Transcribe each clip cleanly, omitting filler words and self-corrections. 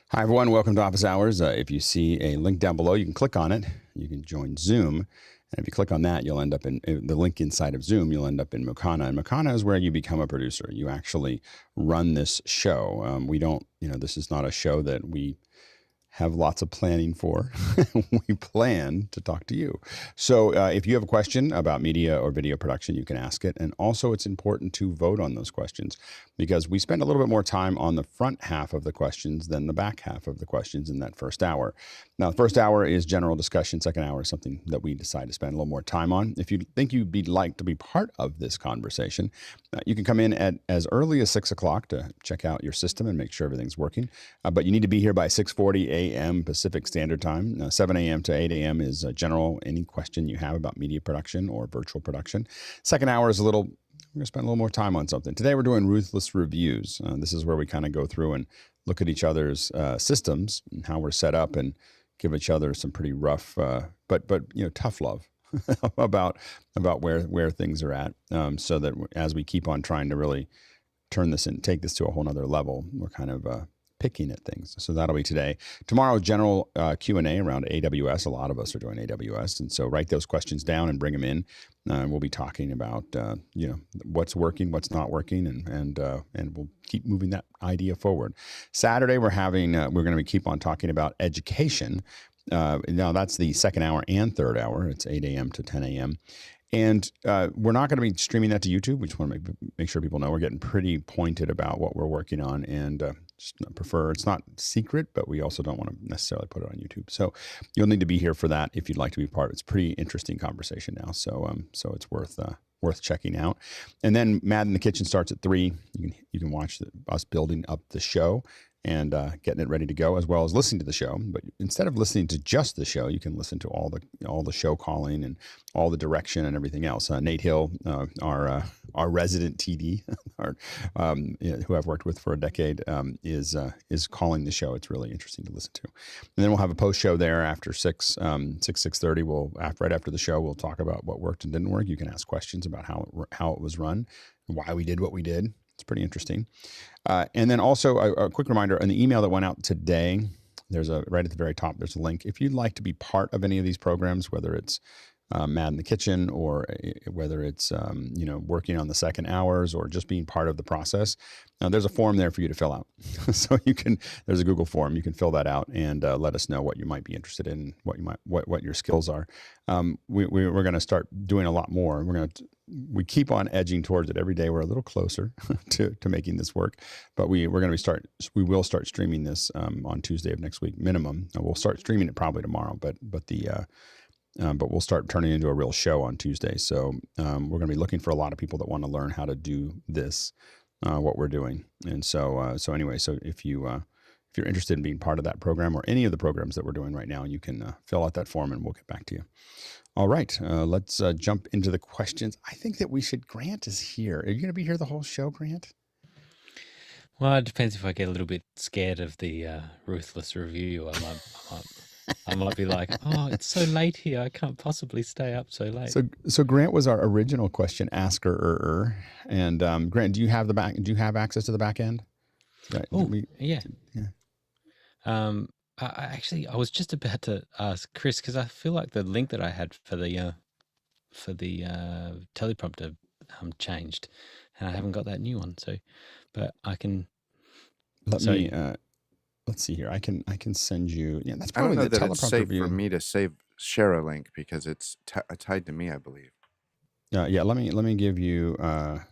Hi, everyone. Welcome to Office Hours. If you see a link down below, you can click on it. You can join Zoom. And if you click on that, you'll end up in the link inside of Zoom. You'll end up in Mokana. And Mokana is where you become a producer. You actually run this show. We don't, this is not a show that we have lots of planning for. We plan to talk to you. So if you have a question about media or video production, you can ask it. And also it's important to vote on those questions because we spend a little bit more time on the front half of the questions than the back half of the questions in that first hour. Now, the first hour is general discussion. Second hour is something that we decide to spend a little more time on. If you think you'd like to be part of this conversation, you can come in at as early as 6 o'clock to check out your system and make sure everything's working. But you need to be here by 6:40 a.m. Pacific Standard Time. 7 a.m. to 8 a.m. is general, any question you have about media production or virtual production. Second hour is we're going to spend a little more time on something. Today we're doing Ruthless reviews. This is where we kind of go through and look at each other's systems and how we're set up and give each other some pretty rough, but tough love about where things are at, so that as we keep on trying to really turn this and take this to a whole nother level, we're kind of picking at things. So that'll be today. Tomorrow, general Q&A around AWS. A lot of us are doing AWS, and so write those questions down and bring them in. We'll be talking about what's working, what's not working, and we'll keep moving that idea forward. Saturday, we're going to keep on talking about education. Now that's the second hour and third hour. It's 8 a.m. to 10 a.m. And we're not going to be streaming that to YouTube. We just want to make sure people know we're getting pretty pointed about what we're working on, and just prefer, it's not secret, but we also don't want to necessarily put it on YouTube. So you'll need to be here for that if you'd like to be part of it. It's a pretty interesting conversation now. So it's worth checking out. And then Mad in the Kitchen starts at 3. You can watch us building up the show and getting it ready to go, as well as listening to the show. But instead of listening to just the show, you can listen to all the show calling and all the direction and everything else. Nate Hill, our resident TD, who I've worked with for a decade, is calling the show. It's really interesting to listen to. And then we'll have a post show there after 6:30. Right after the show, we'll talk about what worked and didn't work. You can ask questions about how it was run, why we did what we did. It's pretty interesting. And then also a quick reminder, in the email that went out today, there's right at the very top, there's a link. If you'd like to be part of any of these programs, whether it's Mad in the Kitchen or whether it's working on the second hours or just being part of the process, there's a form there for you to fill out. So there's a Google form. You can fill that out and let us know what you might be interested in, what your skills are. We're going to start doing a lot more. We keep on edging towards it every day. We're a little closer to making this work, but we will start streaming this on Tuesday of next week minimum. We'll start streaming it probably tomorrow, but we'll start turning it into a real show on Tuesday. So we're going to be looking for a lot of people that want to learn how to do this, what we're doing. And so anyway, so if you're interested in being part of that program or any of the programs that we're doing right now, you can fill out that form and we'll get back to you. All right, let's jump into the questions. I think that Grant is here. Are you going to be here the whole show, Grant? Well, it depends if I get a little bit scared of the Ruthless review. I might be like, oh, it's so late here. I can't possibly stay up so late. So Grant was our original question asker. And Grant, do you have access to the back end? Oh, yeah. I was just about to ask Chris, because I feel like the link that I had for the teleprompter changed, and I haven't got that new one. So, but I can. Let's see here. I can send you. Yeah, that's probably I don't know the that it's safe review. for me to share a link because it's tied to me, I believe. Yeah. Let me give you. Let's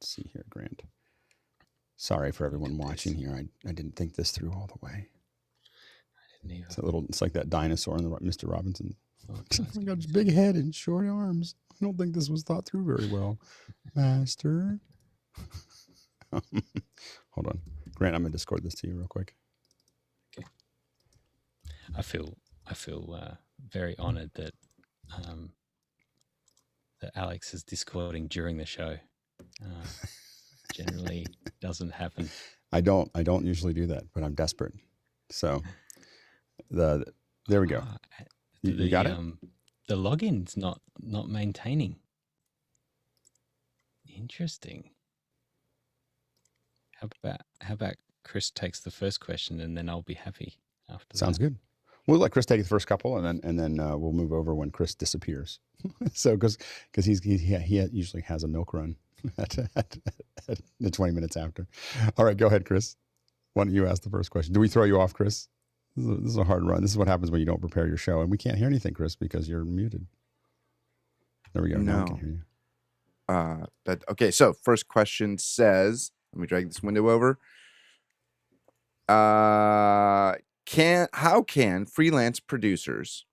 see here, Grant. Sorry for everyone watching here. I didn't think this through all the way. I didn't either. It's like that dinosaur in the Mr. Robinson. Oh, got his big head and short arms. I don't think this was thought through very well, Master. Hold on, Grant. I'm gonna Discord this to you real quick. Okay. I feel very honored that that Alex is Discording during the show. Generally doesn't happen. I don't usually do that, but I'm desperate. So there we go. You got it? The login's not maintaining. Interesting. How about Chris takes the first question, and then I'll be happy after Sounds that. good. We'll let Chris take the first couple, and then we'll move over when Chris disappears. So because he usually has a milk run at the 20 minutes after. All right, go ahead, Chris. Why don't you ask the first question? Do we throw you off, Chris? This is a hard run. This is what happens when you don't prepare your show, and we can't hear anything, Chris, because you're muted. There we go. Now we can hear you. Okay, so first question says, let me drag this window over. How can freelance producers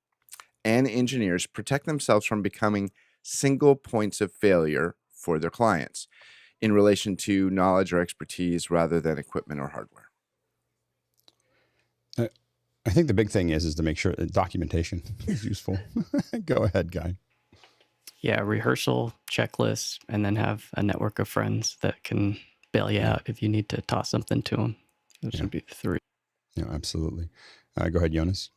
and engineers protect themselves from becoming single points of failure for their clients in relation to knowledge or expertise rather than equipment or hardware? I think the big thing is to make sure that documentation is useful. Go ahead, Guy. Yeah, rehearsal, checklists, and then have a network of friends that can bail you out if you need to toss something to them. Those would be the three. Yeah, absolutely. Go ahead, Jonas.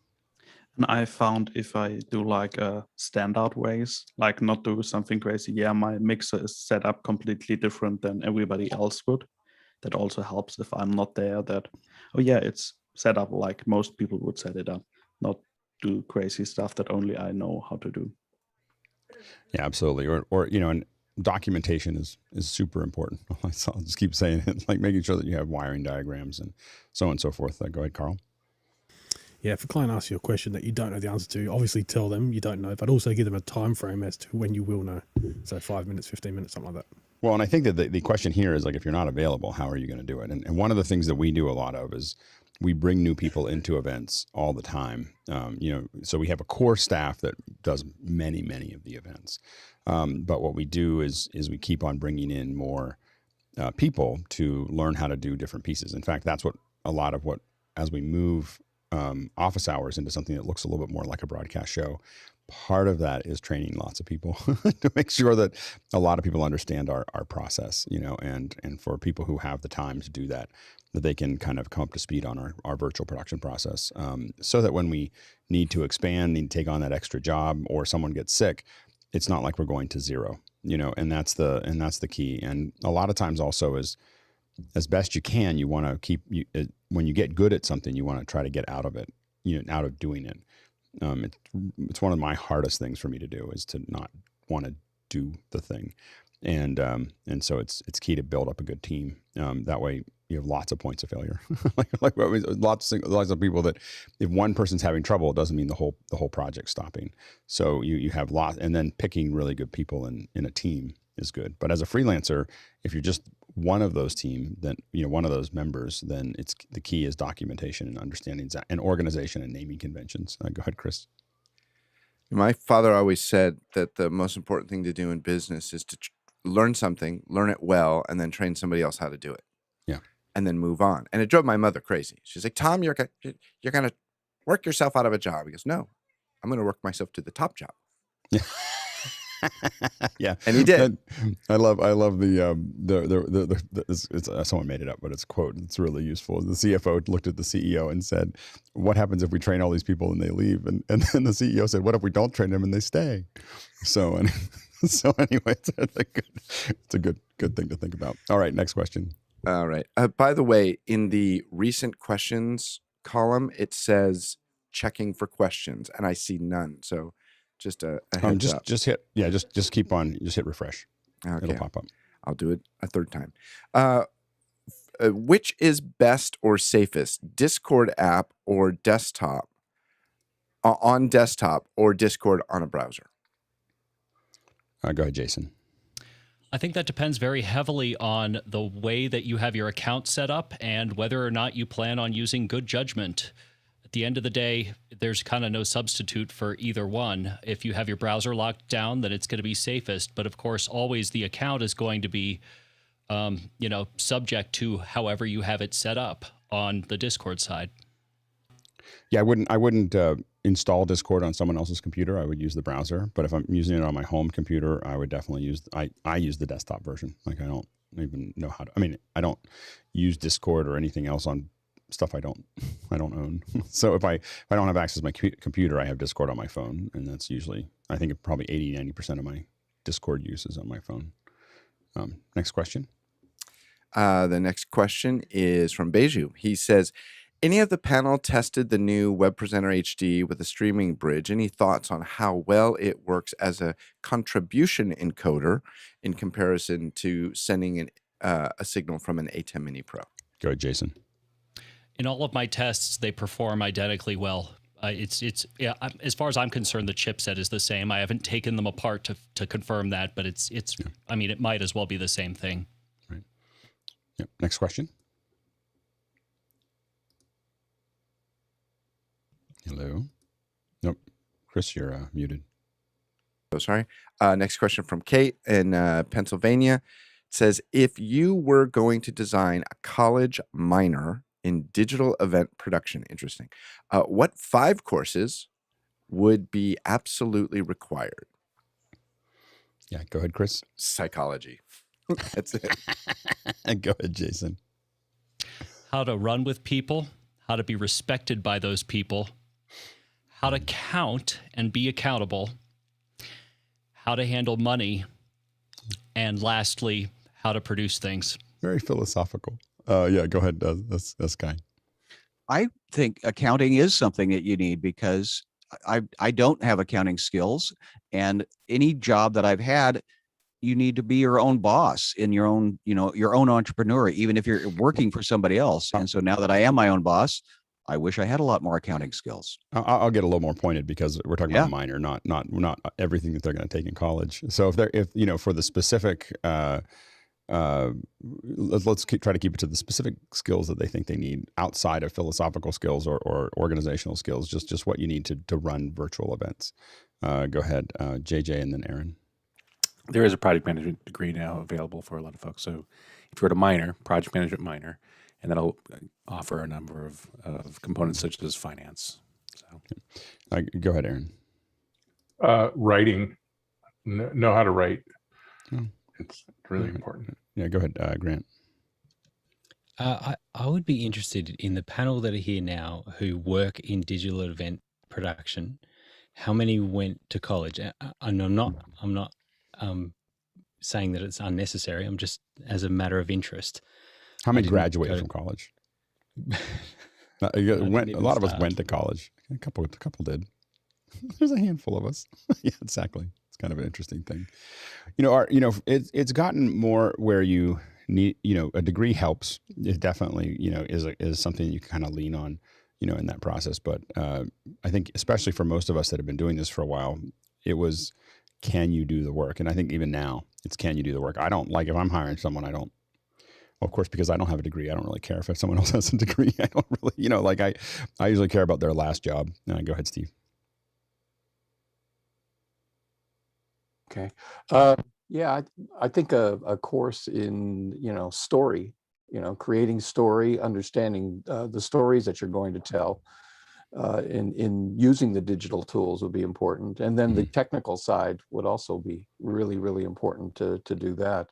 And I found if I do like standout ways, like not do something crazy, my mixer is set up completely different than everybody else would. That also helps if I'm not there, that, it's set up like most people would set it up, not do crazy stuff that only I know how to do. Yeah, absolutely. Or and documentation is super important. I'll just keep saying it, like making sure that you have wiring diagrams and so on and so forth. Go ahead, Carl. Yeah, if a client asks you a question that you don't know the answer to, obviously tell them you don't know, but also give them a time frame as to when you will know. So 5 minutes, 15 minutes, something like that. Well, and I think that the question here is like, if you're not available, how are you going to do it? And one of the things that we do a lot of is we bring new people into events all the time. So we have a core staff that does many of the events. But what we do is we keep on bringing in more people to learn how to do different pieces. In fact, that's what a lot of as we move office hours into something that looks a little bit more like a broadcast show, part of that is training lots of people to make sure that a lot of people understand our process, and for people who have the time to do that they can kind of come up to speed on our virtual production process, so that when we need to expand, need to take on that extra job, or someone gets sick, it's not like we're going to zero, and that's the key. And a lot of times also is, as best you can, you want to keep, when you get good at something, you want to try to get out of it, out of doing it. It's one of my hardest things for me to do, is to not want to do the thing. And so it's key to build up a good team. That way you have lots of points of failure, lots of people that if one person's having trouble, it doesn't mean the whole project's stopping. So you have lots, and then picking really good people in a team is good. But as a freelancer, if you're just one of those team, then one of those members, then the key is documentation and understanding and organization and naming conventions. Go ahead, Chris. My father always said that the most important thing to do in business is to learn something, learn it well, and then train somebody else how to do it. Yeah. And then move on. And it drove my mother crazy. She's like, Tom, you're going to work yourself out of a job. He goes, no, I'm going to work myself to the top job. Yeah. Yeah, and he did. I love someone made it up, but it's a quote. It's really useful. The CFO looked at the CEO and said, "What happens if we train all these people and they leave?" And then the CEO said, "What if we don't train them and they stay?" So anyway, it's a good thing to think about. All right, next question. All right. By the way, in the recent questions column, it says checking for questions, and I see none. So. Just a heads up. Just keep on. Just hit refresh. Okay. It'll pop up. I'll do it a third time. Which is best or safest, Discord app or desktop? On desktop or Discord on a browser? Go ahead, Jason. I think that depends very heavily on the way that you have your account set up and whether or not you plan on using good judgment. At the end of the day, there's kind of no substitute for either one. If you have your browser locked down, then it's going to be safest. But of course, always the account is going to be, subject to however you have it set up on the Discord side. Yeah, I wouldn't install Discord on someone else's computer. I would use the browser. But if I'm using it on my home computer, I would definitely use. I use the desktop version. Like I don't even know how to. I mean, I don't use Discord or anything else on stuff I don't own. So if I don't have access to my computer, I have Discord on my phone, and that's usually, I think probably 80-90% of my Discord use is on my phone. Next question. The next question is from Beju. He says, any of the panel tested the new Web Presenter HD with a streaming bridge? Any thoughts on how well it works as a contribution encoder in comparison to sending a signal from an ATEM Mini Pro? Go ahead, Jason. In all of my tests, they perform identically well. Yeah, as far as I'm concerned, the chipset is the same. I haven't taken them apart to confirm that, but I mean, it might as well be the same thing. Right. Yep. Next question. Hello. Nope. Chris, you're muted. Oh, sorry. Next question from Kate in Pennsylvania. It says, if you were going to design a college minor in digital event production, interesting, what 5 courses would be absolutely required? Yeah, go ahead, Chris. Psychology. That's it. Go ahead, Jason. How to run with people, how to be respected by those people, how to count and be accountable, how to handle money, and lastly, how to produce things. Very philosophical. Yeah, go ahead. That's kind. I think accounting is something that you need because I don't have accounting skills, and any job that I've had, you need to be your own boss in your own, your own entrepreneur, even if you're working for somebody else. And so now that I am my own boss, I wish I had a lot more accounting skills. I'll get a little more pointed because we're talking about minor, not everything that they're going to take in college. So if for the specific, let's try to keep it to the specific skills that they think they need outside of philosophical skills or organizational skills, just what you need to run virtual events. Go ahead, JJ, and then Aaron. There is a project management degree now available for a lot of folks. So if you're at a minor, project management minor, and that'll offer a number of components such as finance. So, go ahead, Aaron. Writing, know how to write. Oh. It's really important. Yeah, go ahead, Grant. I would be interested in the panel that are here now who work in digital event production. How many went to college? And I'm not saying that it's unnecessary. I'm just as a matter of interest. How many graduated from college? A lot of us went to college. A couple did. There's a handful of us. Yeah, exactly. It's kind of an interesting thing. It's gotten more where you need, a degree helps. It definitely, is something you can kind of lean on, in that process. But I think especially for most of us that have been doing this for a while, it was, can you do the work? And I think even now it's, can you do the work? I don't like, if I'm hiring someone, of course, because I don't have a degree, I don't really care if someone else has a degree. I don't really, I usually care about their last job. Go ahead, Steve. Okay. Yeah, I think a course in, story, creating story, understanding the stories that you're going to tell in using the digital tools would be important. And then the technical side would also be really, really important to do that.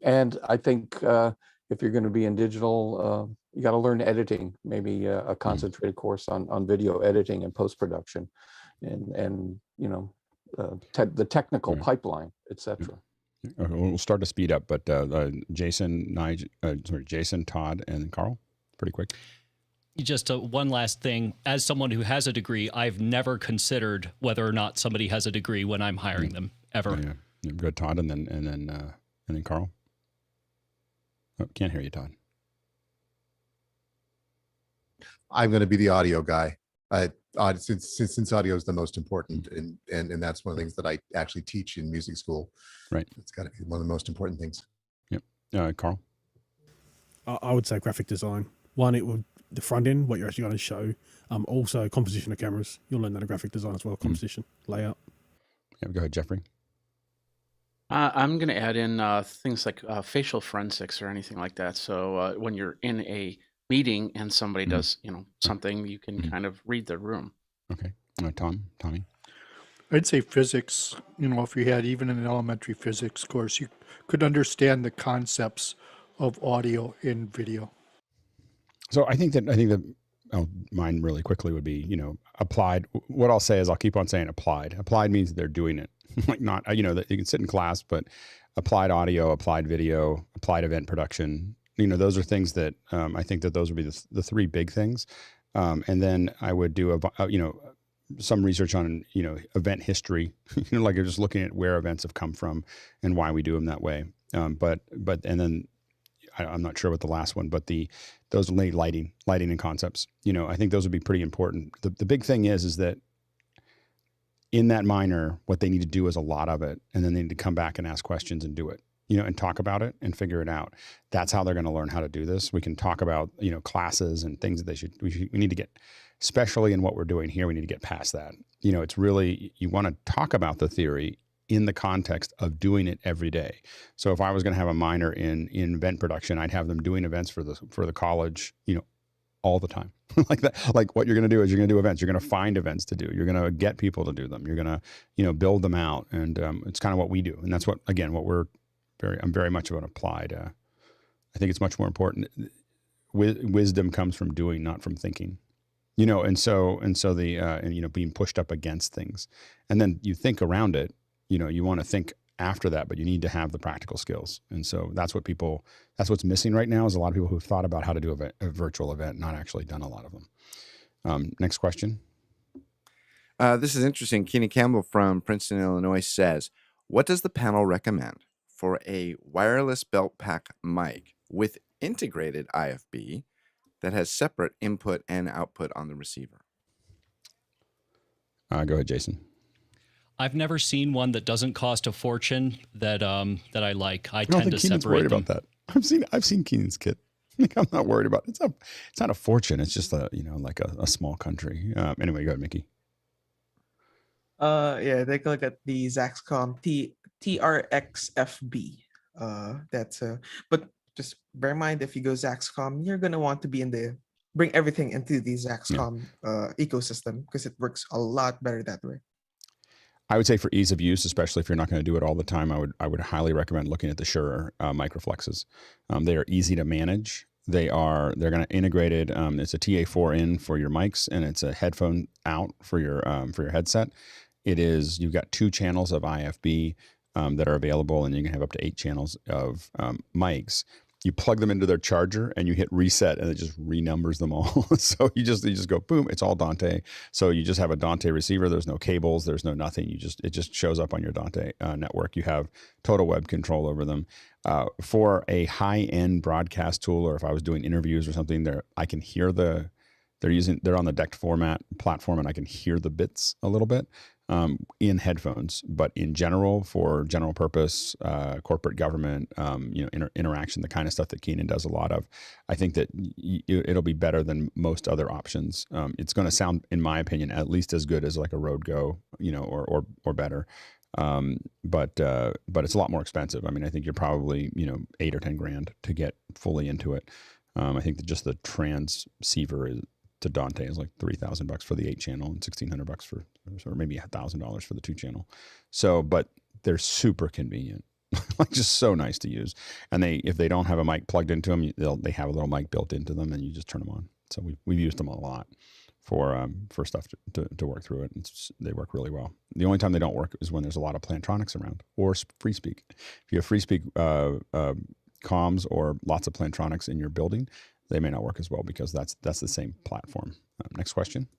And I think if you're going to be in digital, you got to learn editing, maybe a concentrated course on video editing and post-production and the technical pipeline, etc. We'll start to speed up, but Jason, Todd, and Carl, pretty quick. Just one last thing. As someone who has a degree, I've never considered whether or not somebody has a degree when I'm hiring them, ever. Yeah. Good, Todd, and then Carl. Oh, can't hear you, Todd. I'm going to be the audio guy. Since audio is the most important, and that's one of the things that I actually teach in music school. Right. It's got to be one of the most important things. Yep. Carl? I would say graphic design. One, it would, the front end, what you're actually going to show. Also, composition of cameras. You'll learn that in graphic design as well, composition, layout. Yeah, go ahead, Jeffrey. I'm going to add in things like facial forensics or anything like that. So when you're in a meeting and somebody does, something, you can kind of read the room. Okay. Tommy? I'd say physics. If you had even an elementary physics course, you could understand the concepts of audio in video. So I think that mine really quickly would be, applied. What I'll say is I'll keep on saying applied. Applied means they're doing it. Like not, that you can sit in class, but applied audio, applied video, applied event production. Those are things that I think that those would be the three big things. And then I would do some research on event history, like you're just looking at where events have come from and why we do them that way. But and then I'm not sure what the last one, but those lighting and concepts. I think those would be pretty important. The big thing is that in that minor, what they need to do is a lot of it, and then they need to come back and ask questions and do it. And talk about it and figure it out. That's how they're going to learn how to do this. We can talk about, classes and things that we need to get, especially in what we're doing here, we need to get past that. It's really, you want to talk about the theory in the context of doing it every day. So if I was going to have a minor in event production, I'd have them doing events for the college, all the time. Like that. Like what you're going to do is you're going to do events. You're going to find events to do. You're going to get people to do them. You're going to, build them out. And it's kind of what we do. And that's what I'm very much of an applied. I think it's much more important. Wisdom comes from doing, not from thinking. And so being pushed up against things, and then you think around it. You want to think after that, but you need to have the practical skills. And so that's what's missing right now is a lot of people who've thought about how to do a virtual event, not actually done a lot of them. Next question. This is interesting. Keenan Campbell from Princeton, Illinois says, what does the panel recommend for a wireless belt pack mic with integrated IFB that has separate input and output on the receiver? Go ahead, Jason. I've never seen one that doesn't cost a fortune that I like. I don't tend think to Keenan's separate worried them. about that. I've seen Keenan's kit. I'm not worried about it. It's not a fortune. It's just like a small country. Anyway, go ahead, Mickey. Take a look at the Zaxcom TRXFB. But just bear in mind, if you go Zaxcom, you're gonna want to bring everything into the Zaxcom ecosystem because it works a lot better that way. I would say for ease of use, especially if you're not going to do it all the time, I would highly recommend looking at the Shure Microflexes. They are easy to manage. They're going to integrated. It's a TA4 in for your mics, and it's a headphone out for your headset. You've got 2 channels of IFB that are available, and you can have up to 8 channels of mics. You plug them into their charger and you hit reset, and it just renumbers them all. So you just go boom, it's all Dante. So you just have a Dante receiver. There's no cables. There's no nothing. It just shows up on your Dante network. You have total web control over them. For a high-end broadcast tool, or if I was doing interviews or something, I can hear they're on the DECT format platform, and I can hear the bits a little bit in headphones. But in general, for general purpose, corporate government, interaction, the kind of stuff that Keenan does a lot of, I think that it'll be better than most other options. It's going to sound, in my opinion, at least as good as like a Rode Go, or better. But it's a lot more expensive. I mean, I think you're probably, $8 or $10 grand to get fully into it. I think that just the transceiver to Dante is like $3,000 for the 8-channel and $1,600 or maybe $1,000 for the 2-channel. So, but they're super convenient, like just so nice to use. And if they don't have a mic plugged into them, they have a little mic built into them, and you just turn them on. So we've used them a lot for stuff to work through it. They work really well. The only time they don't work is when there's a lot of Plantronics around or FreeSpeak. If you have FreeSpeak comms or lots of Plantronics in your building, they may not work as well because that's the same platform. Next question.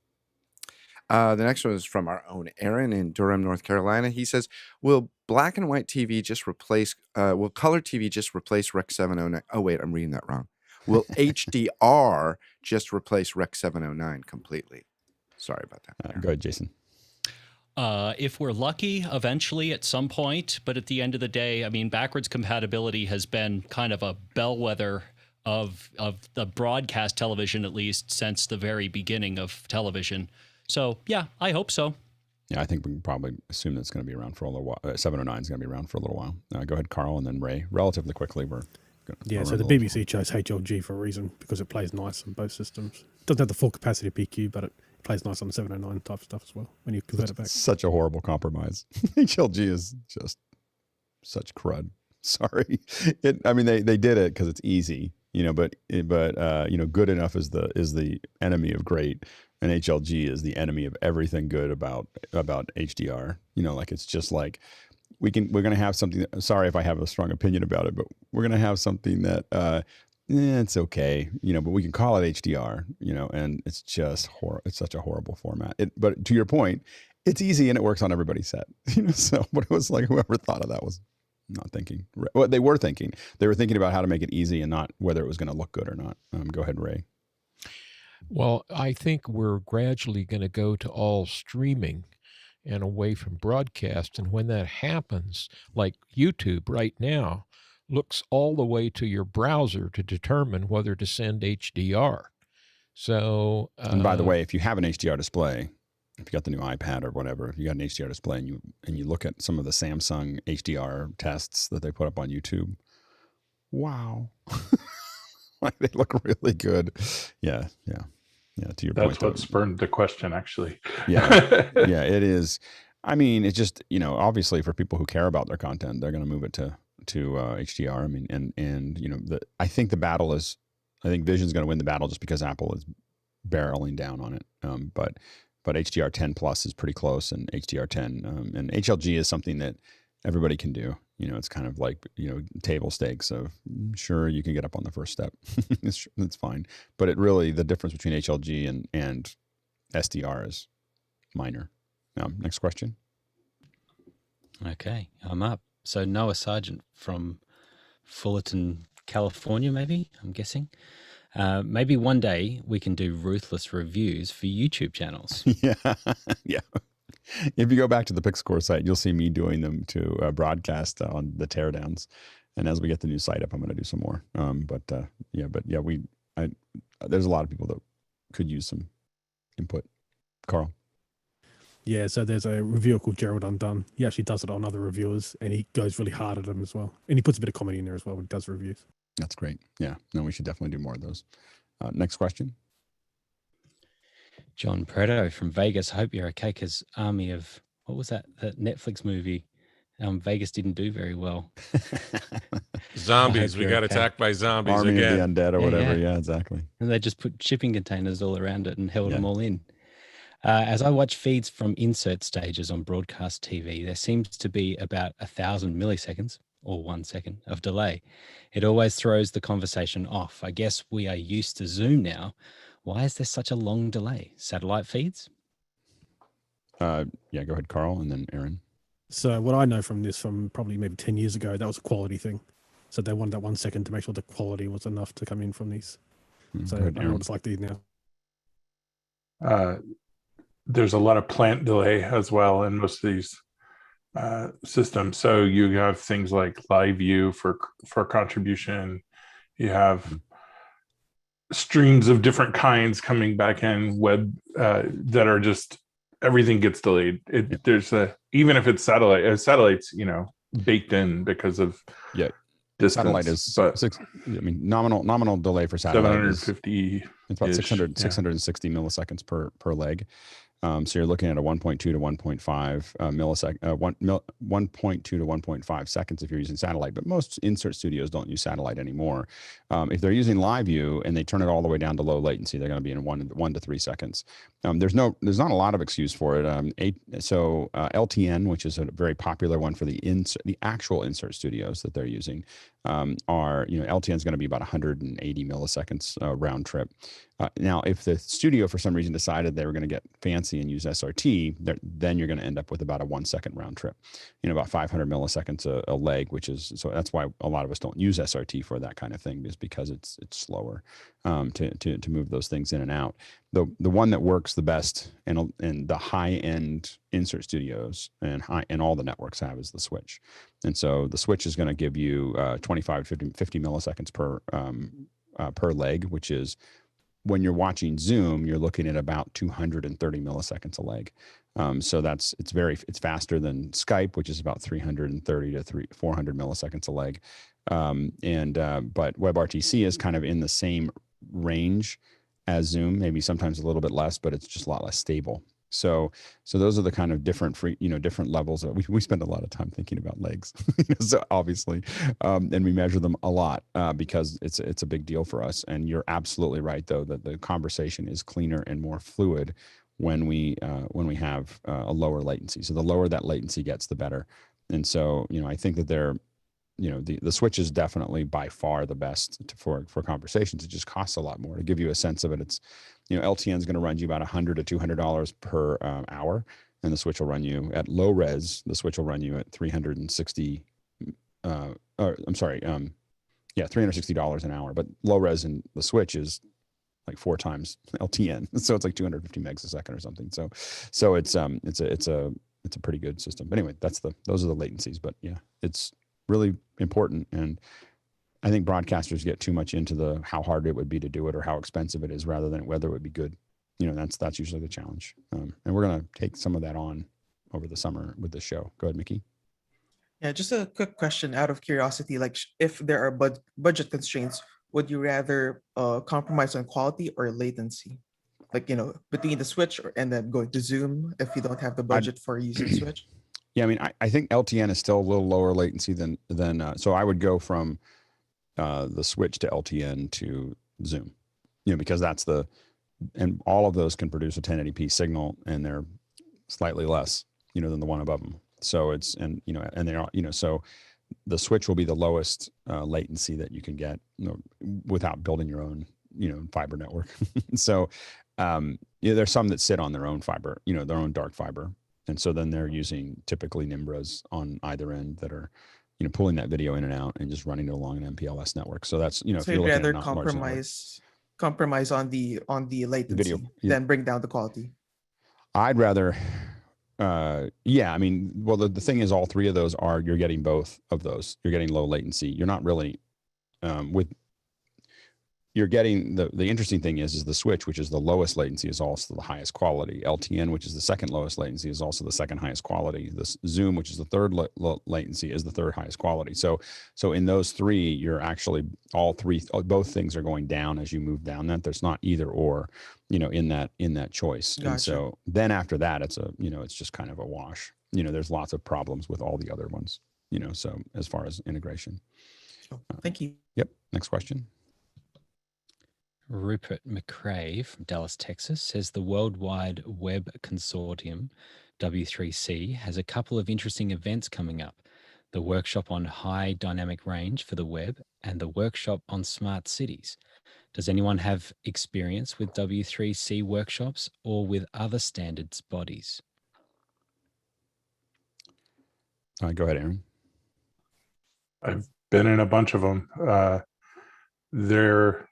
The next one is from our own Aaron in Durham, North Carolina. He says, will black and white TV just replace, will color TV just replace Rec 709? Oh, wait, I'm reading that wrong. Will HDR just replace Rec 709 completely? Sorry about that. Go ahead, Jason. If we're lucky, eventually at some point, but at the end of the day, I mean, backwards compatibility has been kind of a bellwether of the broadcast television, at least since the very beginning of television. So yeah, I hope so. Yeah, I think we can probably assume that's going to be around for a little while. 709 is going to be around for a little while. Go ahead, Carl, and then Ray. Relatively quickly, so the BBC chose HLG for a reason, because it plays nice on both systems. It doesn't have the full capacity PQ, but it plays nice on the 709 type stuff as well when you convert it back. Such a horrible compromise. HLG is just such crud. Sorry. They did it because it's easy. But good enough is the enemy of great, and HLG is the enemy of everything good about HDR. Like it's just like we're going to have something that, sorry if I have a strong opinion about it, but we're going to have something that it's okay, but we can call it HDR, and it's just it's such a horrible format. But to your point, it's easy and it works on everybody's set. So, but it was like whoever thought of that was not thinking. Well, they were thinking about how to make it easy and not whether it was going to look good or not. Go ahead, Ray. Well, I think we're gradually going to go to all streaming and away from broadcast. And when that happens, like YouTube right now looks all the way to your browser to determine whether to send HDR. So, and by the way, if you have an HDR display, if you got the new iPad or whatever, if you got an HDR display and you look at some of the Samsung HDR tests that they put up on YouTube, wow, like they look really good. Yeah. To your point, that's what spurred the question, actually. Yeah, it is. I mean, it's just obviously for people who care about their content, they're going to move it to HDR. I mean, and I think the battle is, I think Vision's going to win the battle just because Apple is barreling down on it. But HDR 10 plus is pretty close, and HDR 10 and HLG is something that everybody can do. It's kind of like table stakes of sure you can get up on the first step. It's fine, but the difference between HLG and SDR is minor. Next question. Okay, I'm up. So Noah Sargent from Fullerton, California, maybe, I'm guessing. Maybe one day we can do Ruthless reviews for YouTube channels. Yeah. If you go back to the Pixcore site, you'll see me doing them to broadcast on the teardowns. And as we get the new site up, I'm going to do some more. There's a lot of people that could use some input. Carl. Yeah, so there's a reviewer called Gerald Undone. He actually does it on other reviewers, and he goes really hard at them as well. And he puts a bit of comedy in there as well when he does reviews. That's great. Yeah, no, we should definitely do more of those. Next question. John Preto from Vegas. I hope you're okay, because Army of, what was that Netflix movie? Vegas didn't do very well. Zombies. We got attacked by zombies Army again. of the Undead or whatever. Yeah, exactly. And they just put shipping containers all around it and held them all in. As I watch feeds from insert stages on broadcast TV, there seems to be about 1,000 milliseconds or 1 second of delay. It always throws the conversation off. I guess we are used to Zoom now. Why is there such a long delay? Satellite feeds? Go ahead, Carl, and then Aaron. So what I know from this, from probably maybe 10 years ago, that was a quality thing. So they wanted that 1 second to make sure the quality was enough to come in from these. So I don't know what it's like these now. There's a lot of plant delay as well in most of these systems. So you have things like live view for contribution. You have streams of different kinds coming back in web that are just, everything gets delayed. There's even if it's satellites, baked in because of distance. Satellite is nominal delay for satellite 750. It's about 660 milliseconds per leg. So you're looking at a 1.2 to 1.5 millisecond, 1.2 to 1.5 seconds if you're using satellite. But most insert studios don't use satellite anymore. If they're using live view and they turn it all the way down to low latency, they're going to be in 1 to 3 seconds. There's not a lot of excuse for it. LTN, which is a very popular one for the actual insert studios that they're using, LTN is going to be about 180 milliseconds round trip. Now, if the studio for some reason decided they were going to get fancy and use SRT, then you're going to end up with about a 1 second round trip, about 500 milliseconds a leg, so that's why a lot of us don't use SRT for that kind of thing, is because it's slower to move those things in and out. The one that works the best and the high end insert studios and all the networks have is the switch. And so the switch is going to give you 25 to 50 milliseconds per leg, which is, when you're watching Zoom, you're looking at about 230 milliseconds a leg. So it's faster than Skype, which is about 330 to 400 milliseconds a leg. But WebRTC is kind of in the same range as Zoom, maybe sometimes a little bit less, but it's just a lot less stable. So those are the kind of different levels that we spend a lot of time thinking about legs, so obviously, and we measure them a lot because it's a big deal for us. And you're absolutely right, though, that the conversation is cleaner and more fluid when we have a lower latency. So the lower that latency gets, the better. And so, I think that they're, the switch is definitely by far the best for conversations. It just costs a lot more. To give you a sense of it, it's, LTN is going to run you about $100 to $200 per hour, and the switch will run you at low res. The switch will run you at $360. $360 an hour. But low res in the switch is like 4 times LTN, so it's like 250 megs a second or something. So it's a pretty good system. But anyway, those are the latencies. But yeah, it's really important, and I think broadcasters get too much into how hard it would be to do it or how expensive it is, rather than whether it would be good. That's usually the challenge. And we're going to take some of that on over the summer with this show. Go ahead, Mickey. Yeah, just a quick question out of curiosity. Like, if there are budget constraints, would you rather compromise on quality or latency? Like, between the switch and then going to Zoom if you don't have the budget for using switch? Yeah, I mean, I think LTN is still a little lower latency than so I would go from the switch to LTN to Zoom, because and all of those can produce a 1080p signal, and they're slightly less, than the one above them. So and they are, so the switch will be the lowest latency that you can get, without building your own, fiber network. So there's some that sit on their own fiber, their own dark fiber. And so then they're using typically Nimbras on either end that are, pulling that video in and out and just running it along an MPLS network. So that's, so you'd rather compromise on the latency than bring down the quality. I'd rather, yeah, I mean, well, the thing is, all 3 of those you're getting both of those. You're getting low latency. You're not really, you're getting the interesting thing is the switch, which is the lowest latency, is also the highest quality. LTN, which is the second lowest latency, is also the second highest quality. This Zoom, which is the third latency, is the third highest quality. So in those 3, you're actually both things are going down as you move down that. There's not either or, in that choice. Gotcha. And so then after that, it's it's just kind of a wash. There's lots of problems with all the other ones, so as far as integration. Thank you. Yep. Next question. Rupert McRae from Dallas, Texas says the World Wide Web Consortium, W3C, has a couple of interesting events coming up. The workshop on high dynamic range for the web and the workshop on smart cities. Does anyone have experience with W3C workshops or with other standards bodies? Go ahead, Aaron. I've been in a bunch of them. They're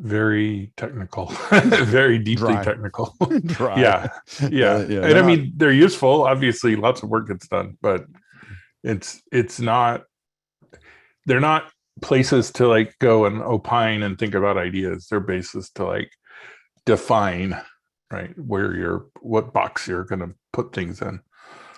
very technical, very deeply technical. Yeah. And I mean, they're useful. Obviously, lots of work gets done, but it's not. They're not places to like go and opine and think about ideas. They're bases to like define, right, what box you're going to put things in.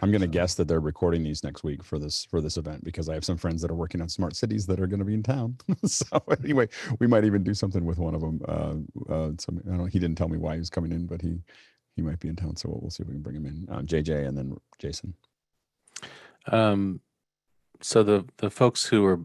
I'm going to guess that they're recording these next week for this event, because I have some friends that are working on smart cities that are going to be in town. So anyway, we might even do something with one of them. I don't know, he didn't tell me why he was coming in, but he might be in town. So we'll see if we can bring him in. JJ and then Jason. So the folks who are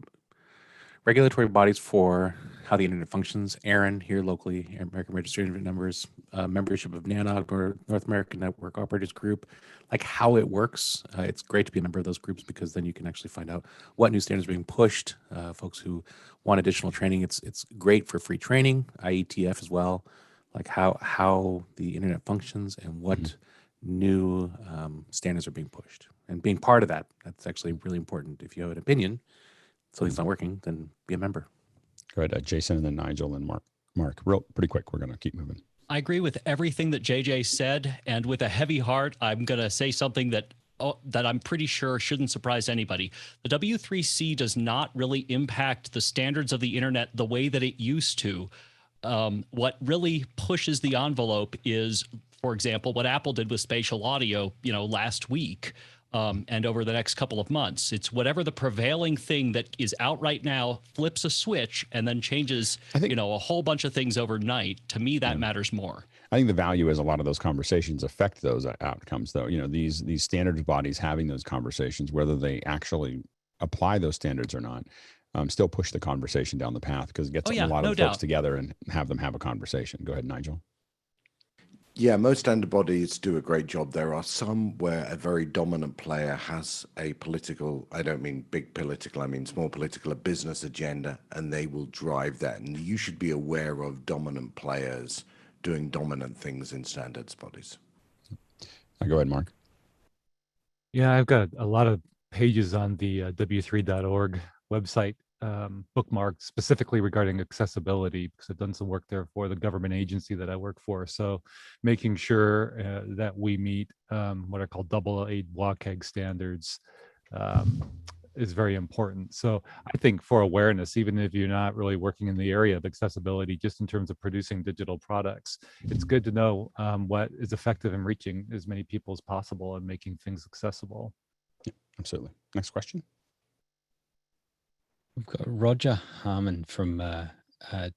regulatory bodies for how the internet functions, Aaron here locally, American Registry of Internet Numbers, membership of NANOG, or North American Network Operators Group, like how it works. It's great to be a member of those groups, because then you can actually find out what new standards are being pushed. Folks who want additional training, it's great for free training, IETF as well, like how the internet functions and what new standards are being pushed. And being part of that's actually really important. If you have an opinion, something's not working, then be a member. Go ahead, Jason, and then Nigel and Mark. Pretty quick. We're going to keep moving. I agree with everything that JJ said, and with a heavy heart, I'm going to say something that I'm pretty sure shouldn't surprise anybody. The W3C does not really impact the standards of the internet the way that it used to. What really pushes the envelope is, for example, what Apple did with spatial audio, last week. And over the next couple of months, it's whatever the prevailing thing that is out right now flips a switch and then changes, a whole bunch of things overnight. To me, that matters more. I think the value is a lot of those conversations affect those outcomes, though. These standards bodies having those conversations, whether they actually apply those standards or not, still push the conversation down the path, because it gets a lot of folks together and have them have a conversation. Go ahead, Nigel. Yeah, most underbodies do a great job. There are some where a very dominant player has a political, I don't mean big political, I mean small political, a business agenda, and they will drive that. And you should be aware of dominant players doing dominant things in standards bodies. Go ahead, Mark. Yeah, I've got a lot of pages on the w3.org website bookmarked specifically regarding accessibility, because I've done some work there for the government agency that I work for. So making sure that we meet what are called AA WCAG standards is very important. So I think for awareness, even if you're not really working in the area of accessibility, just in terms of producing digital products, it's good to know what is effective in reaching as many people as possible and making things accessible. Yeah, absolutely. Next question. We've got Roger Harmon from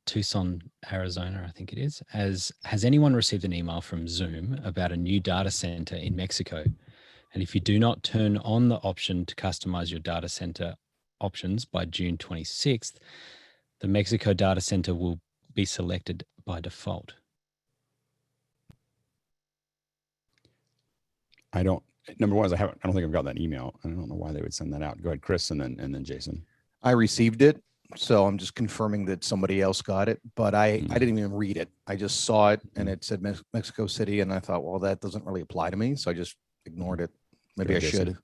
Tucson, Arizona, I think it is. Has anyone received an email from Zoom about a new data center in Mexico? And if you do not turn on the option to customize your data center options by June 26th, the Mexico data center will be selected by default. Number one is I don't think I've got that email. I don't know why they would send that out. Go ahead, Chris, and then Jason. I received it, so I'm just confirming that somebody else got it, but I didn't even read it. I just saw it and it said Mexico City, and I thought, well, that doesn't really apply to me, so I just ignored it. Maybe I should.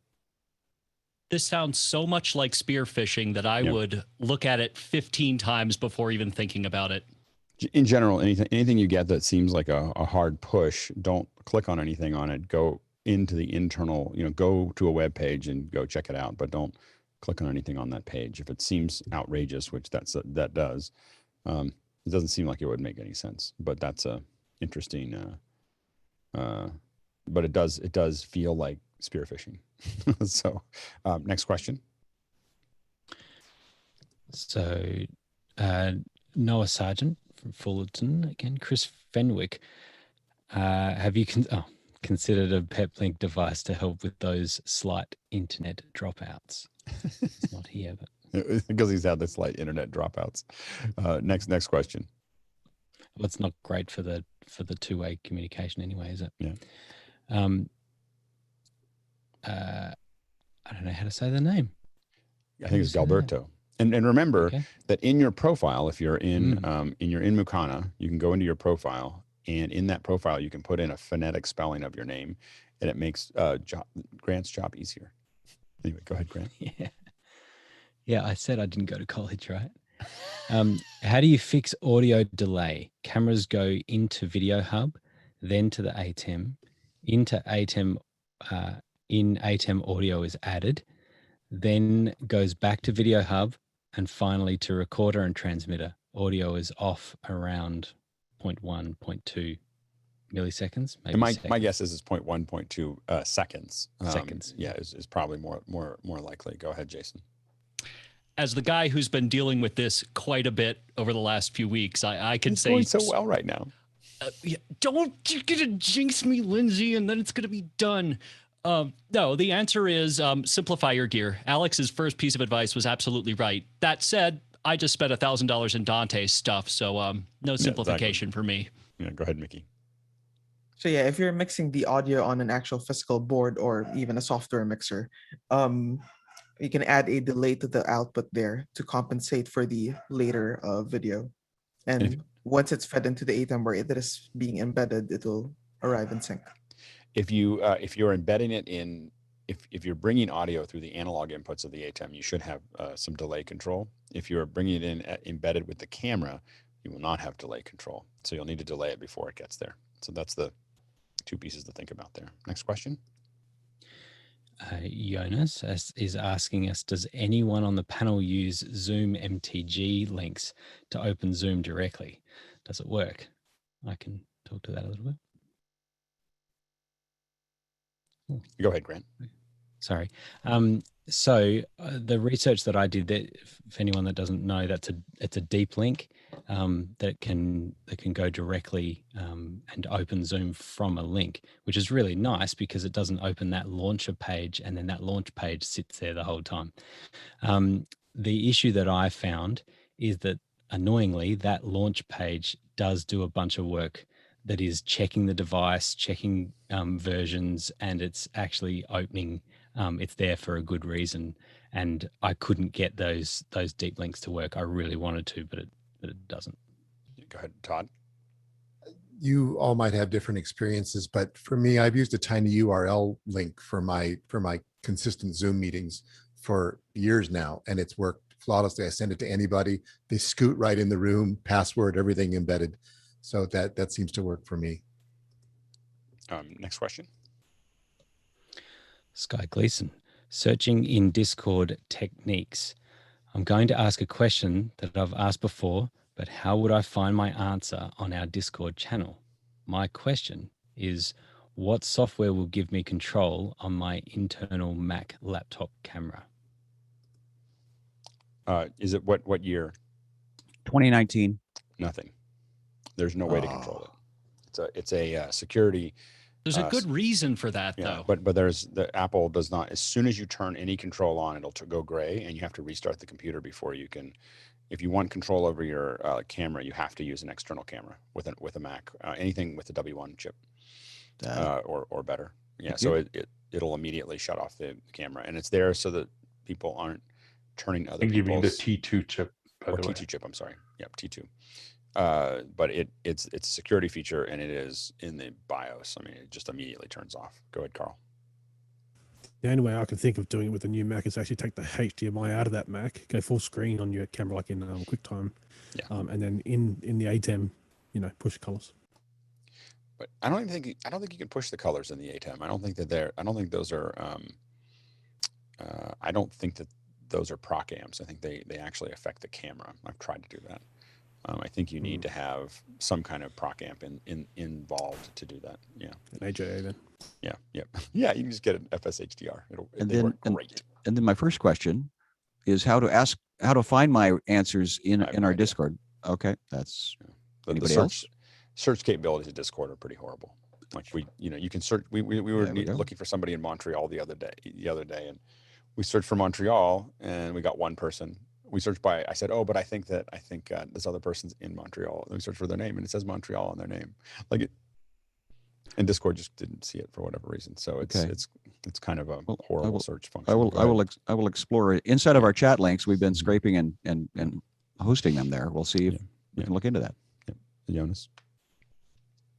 This sounds so much like spear phishing that I would look at it 15 times before even thinking about it. In general, anything you get that seems like a hard push, don't click on anything on it. Go into the internal, go to a web page and go check it out, but don't click on anything on that page. If it seems outrageous, which that does, it doesn't seem like it would make any sense, but that's a interesting, but it does feel like spear phishing. So next question. So Noah Sargent from Fullerton again, Chris Fenwick. Have you considered a peplink device to help with those slight internet dropouts? It's not here, but because he's had the slight internet dropouts. Next question. Well, it's not great for the two-way communication anyway, is it? Yeah. I don't know how to say the name. I think it's Galberto. And remember that in your profile, if you're in Mukana, you can go into your profile, and in that profile you can put in a phonetic spelling of your name, and it makes Grant's job easier. Anyway, go ahead, Grant. Yeah, I said I didn't go to college, right? How do you fix audio delay? Cameras go into Video Hub, then to the atem. Into atem, in atem audio is added, then goes back to Video Hub, and finally to recorder and transmitter. Audio is off around 0.1, 0.2 milliseconds. Maybe my guess is it's 0.1, 0.2 seconds. Seconds. Yeah, is probably more likely. Go ahead, Jason. As the guy who's been dealing with this quite a bit over the last few weeks, I can say it's going so well right now. Don't you're gonna jinx me, Lindsay, and then it's gonna be done. No, the answer is simplify your gear. Alex's first piece of advice was absolutely right. That said, I just spent $1,000 in Dante's stuff, so no simplification for me. Yeah, go ahead, Mickey. So yeah, if you're mixing the audio on an actual physical board or even a software mixer, you can add a delay to the output there to compensate for the later video. And once it's fed into the atem where it is being embedded, it will arrive in sync. If you're embedding it in, if you're bringing audio through the analog inputs of the atem, you should have some delay control. If you're bringing it in embedded with the camera, you will not have delay control. So you'll need to delay it before it gets there. So that's the two pieces to think about there. Next question. Jonas is asking us, does anyone on the panel use zoommtg links to open Zoom directly? Does it work? I can talk to that a little bit. Go ahead, Grant. Sorry. So the research that I did, that for anyone that doesn't know, it's a deep link that can go directly and open Zoom from a link, which is really nice because it doesn't open that launcher page and then that launch page sits there the whole time. The issue that I found is that annoyingly that launch page does do a bunch of work that is checking the device, checking versions, and it's actually opening. It's there for a good reason, and I couldn't get those deep links to work. I really wanted to, but it doesn't. Go ahead, Todd. You all might have different experiences, but for me, I've used a tiny URL link for my consistent Zoom meetings for years now, and it's worked flawlessly. I send it to anybody. They scoot right in the room, password, everything embedded. So that seems to work for me. Next question. Sky Gleason, searching in Discord techniques. I'm going to ask a question that I've asked before, but how would I find my answer on our Discord channel? My question is, what software will give me control on my internal Mac laptop camera? Is it what year? 2019. Nothing. There's no way to control it. It's a security. There's a good reason for that, though. But Apple does not. As soon as you turn any control on, it'll go gray, and you have to restart the computer before you can. If you want control over your camera, you have to use an external camera with a Mac. Anything with the W1 chip, or better. Yeah. So it'll immediately shut off the camera, and it's there so that people aren't turning other people's. You mean the T2 chip, by the way. T2 chip. I'm sorry. Yep, T2. But it's a security feature, and it is in the BIOS. I mean, it just immediately turns off. Go ahead, Carl. The only way I can think of doing it with a new Mac is actually take the HDMI out of that Mac, go full screen on your camera like in QuickTime, and then in the atem, push colors. But I don't think you can push the colors in the atem. I don't think those are. I don't think that those are proc amps. I think they actually affect the camera. I've tried to do that. I think you need to have some kind of proc amp involved to do that. Yeah. An AJA then. Yeah. Yep. Yeah. You can just get an FSHDR. They work great. And then my first question is how to find my answers in our Discord. Okay, that's anybody else? Search capabilities of Discord are pretty horrible. Like you can search. We were looking for somebody in Montreal the other day, and we searched for Montreal, and we got one person. We searched by. I said, but I think this other person's in Montreal. And we searched for their name, and it says Montreal on their name. And Discord just didn't see it for whatever reason. So it's kind of a horrible search function. I will explore it inside of our chat links. We've been scraping and hosting them there. We'll see if we can look into that. Yeah. Jonas.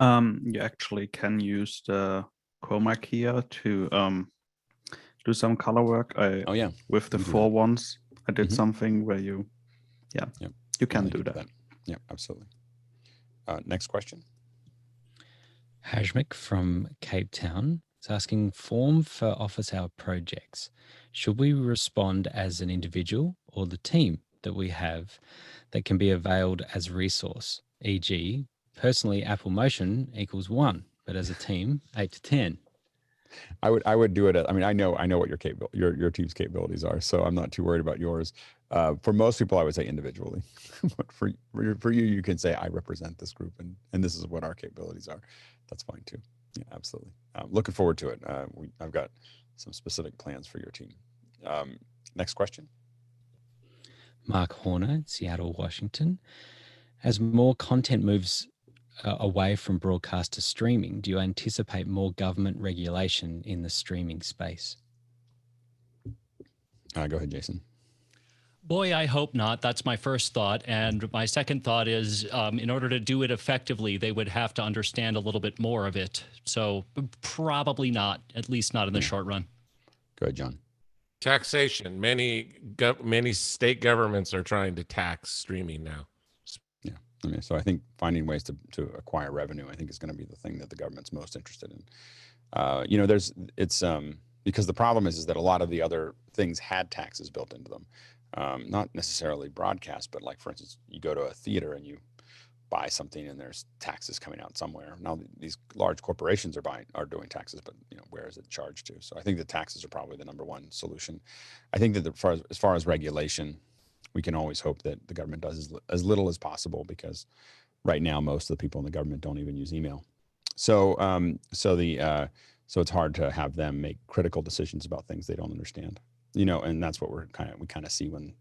You actually can use the chroma keyer to do some color work. With the 4 ones, I did something where you can do that. Yeah, absolutely. Next question. Hashmik from Cape Town is asking, form for office hour projects. Should we respond as an individual or the team that we have that can be availed as resource? E.g., personally, Apple Motion equals 1, but as a team, 8 to 10. I would do it. I mean, I know what your team's capabilities are, so I'm not too worried about yours. For most people, I would say individually, but for you, you can say I represent this group, and this is what our capabilities are. That's fine too. Yeah, absolutely. Looking forward to it. I've got some specific plans for your team. Next question. Mark Horner, Seattle, Washington. As more content moves away from broadcast to streaming, do you anticipate more government regulation in the streaming space? Go ahead, Jason. Boy, I hope not. That's my first thought. And my second thought is in order to do it effectively, they would have to understand a little bit more of it. So probably not, at least not in the short run. Go ahead, John. Taxation. Many state governments are trying to tax streaming now. Yeah. I mean, so I think finding ways to acquire revenue, I think, is going to be the thing that the government's most interested in. Because the problem is that a lot of the other things had taxes built into them. Not necessarily broadcast, but like, for instance, you go to a theater and you buy something and there's taxes coming out somewhere. Now these large corporations are doing taxes, but where is it charged to? So I think the taxes are probably the number one solution. I think that as far as regulation, we can always hope that the government does as little as possible, because right now most of the people in the government don't even use email. So it's hard to have them make critical decisions about things they don't understand. And that's what we kind of see when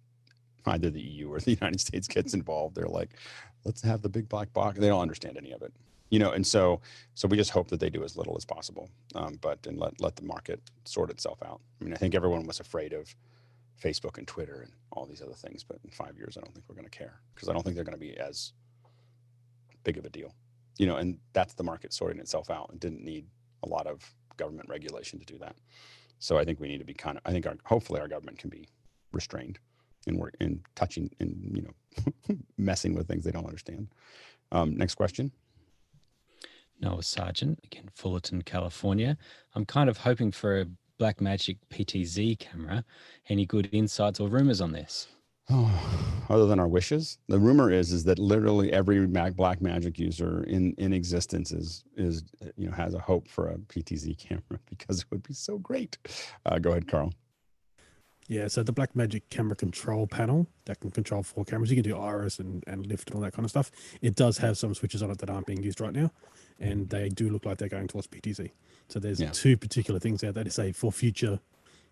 either the EU or the United States gets involved. They're like, let's have the big black box. They don't understand any of it. And so we just hope that they do as little as possible, but and let the market sort itself out. I mean, I think everyone was afraid of Facebook and Twitter and all these other things, but in 5 years, I don't think we're going to care, because I don't think they're going to be as big of a deal, and that's the market sorting itself out, and didn't need a lot of government regulation to do that. So I think we need to be hopefully our government can be restrained in touching and, messing with things they don't understand. Next question. Noah Sargent, again, Fullerton, California. I'm kind of hoping for a Blackmagic PTZ camera. Any good insights or rumors on this? Other than our wishes, the rumor is that literally every Blackmagic user in existence is has a hope for a PTZ camera, because it would be so great. Go ahead, Carl. Yeah, so the Blackmagic camera control panel that can control 4 cameras, you can do iris and lift and all that kind of stuff. It does have some switches on it that aren't being used right now, and they do look like they're going towards PTZ. So there's 2 particular things there that is for future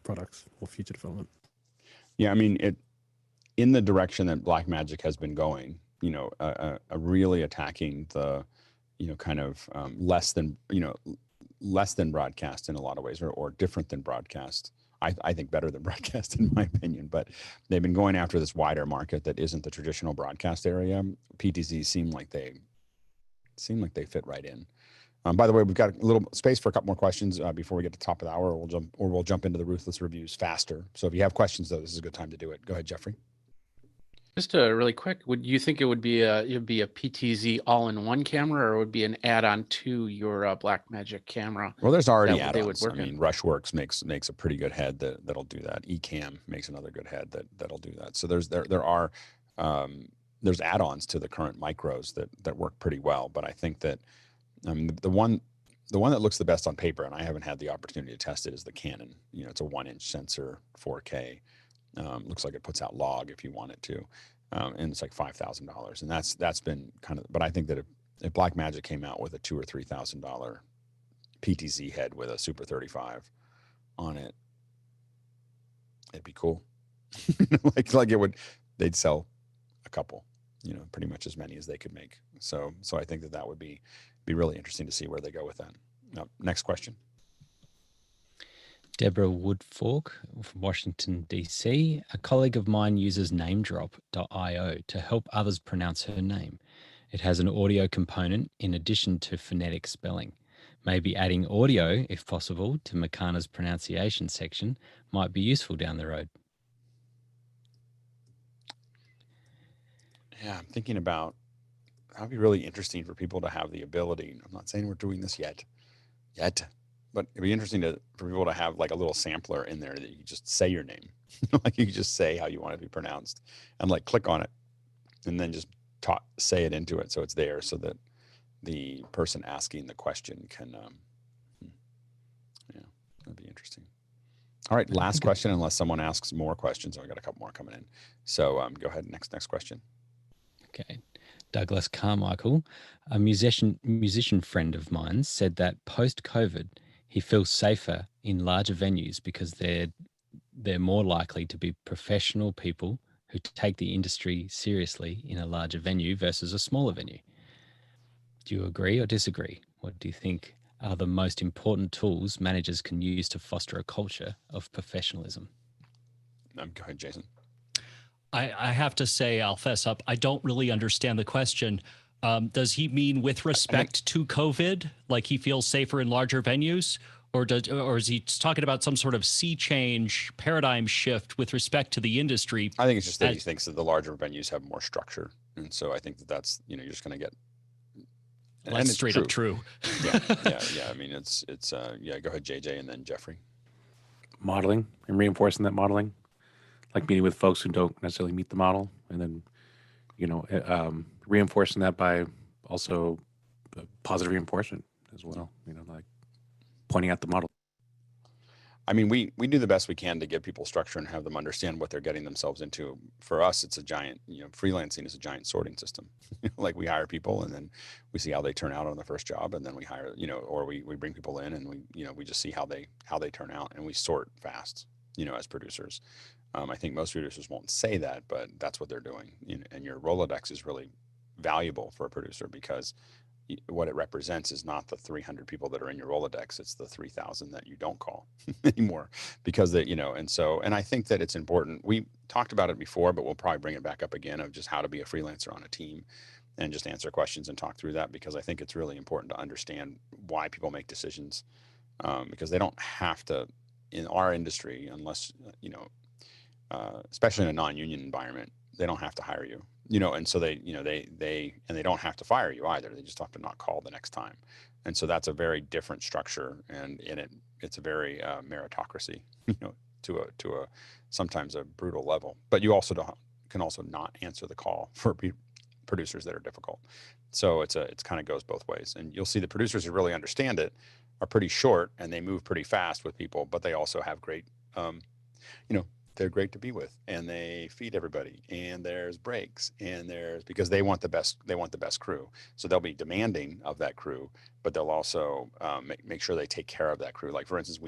products or future development. Yeah, I mean, in the direction that Blackmagic has been going, really attacking the, kind of less than broadcast in a lot of ways, or different than broadcast. I think better than broadcast in my opinion, but they've been going after this wider market that isn't the traditional broadcast area. PTZ seem like they fit right in. By the way, we've got a little space for a couple more questions before we get to the top of the hour. We'll jump into the Ruthless reviews faster. So if you have questions, though, this is a good time to do it. Go ahead, Jeffrey. Just really quick, would you think it would be a PTZ all-in-one camera, or would be an add-on to your Blackmagic camera? Well, there's already that they would add-ons. work I mean, Rushworks makes a pretty good head that'll do that. ECam makes another good head that'll do that. So there's add-ons to the current micros that work pretty well. But I think that the one that looks the best on paper, and I haven't had the opportunity to test it, is the Canon. It's a 1-inch sensor, 4K. Looks like it puts out log if you want it to, and it's like $5,000, and that's been kind of. But I think that if Blackmagic came out with a $2,000 or $3,000 PTZ head with a Super 35 on it, it'd be cool. like it would, they'd sell a couple, pretty much as many as they could make. So I think that would be really interesting to see where they go with that. Next question. Deborah Woodfork from Washington, D.C. A colleague of mine uses namedrop.io to help others pronounce her name. It has an audio component in addition to phonetic spelling. Maybe adding audio, if possible, to Makana's pronunciation section might be useful down the road. Yeah, I'm thinking about that would be really interesting for people to have the ability. I'm not saying we're doing this yet, but it'd be interesting for people to have like a little sampler in there that you just say your name, like you just say how you want it to be pronounced, and like click on it, and then just say it into it so it's there, so that the person asking the question can. That'd be interesting. All right, last question, unless someone asks more questions. I got a couple more coming in, so go ahead. Next question. Okay. Douglas Carmichael, a musician friend of mine, said that post-COVID, he feels safer in larger venues because they're more likely to be professional people who take the industry seriously in a larger venue versus a smaller venue. Do you agree or disagree? What do you think are the most important tools managers can use to foster a culture of professionalism? Go ahead, Jason. I have to say, I'll fess up, I don't really understand the question. Does he mean with respect to COVID, like he feels safer in larger venues? Or is he talking about some sort of sea change, paradigm shift with respect to the industry? I think it's just that he thinks that the larger venues have more structure. And so I think that's, you're just going to get. That's straight up true. Yeah. I mean, it's go ahead, JJ, and then Jeffrey. Modeling and reinforcing that modeling. Like meeting with folks who don't necessarily meet the model, and then, reinforcing that by also positive reinforcement as well. Like pointing out the model. I mean, we do the best we can to give people structure and have them understand what they're getting themselves into. For us, it's a giant, freelancing is a giant sorting system. Like we hire people and then we see how they turn out on the first job, and then we hire, or we bring people in and we just see how they turn out, and we sort fast, as producers. I think most producers won't say that, but that's what they're doing. And your Rolodex is really valuable for a producer because what it represents is not the 300 people that are in your Rolodex. It's the 3,000 that you don't call anymore, because that, and I think that it's important. We talked about it before, but we'll probably bring it back up again, of just how to be a freelancer on a team and just answer questions and talk through that, because I think it's really important to understand why people make decisions, because they don't have to, in our industry, unless, especially in a non-union environment, they don't have to hire you, and so they don't have to fire you either. They just have to not call the next time. And so that's a very different structure, and it's a very meritocracy, to a sometimes a brutal level. But you also can also not answer the call for producers that are difficult. So it's kind of goes both ways. And you'll see the producers who really understand it are pretty short, and they move pretty fast with people, but they also have great, they're great to be with, and they feed everybody, and there's breaks, and because they want the best crew. So they'll be demanding of that crew, but they'll also make sure they take care of that crew. Like, for instance,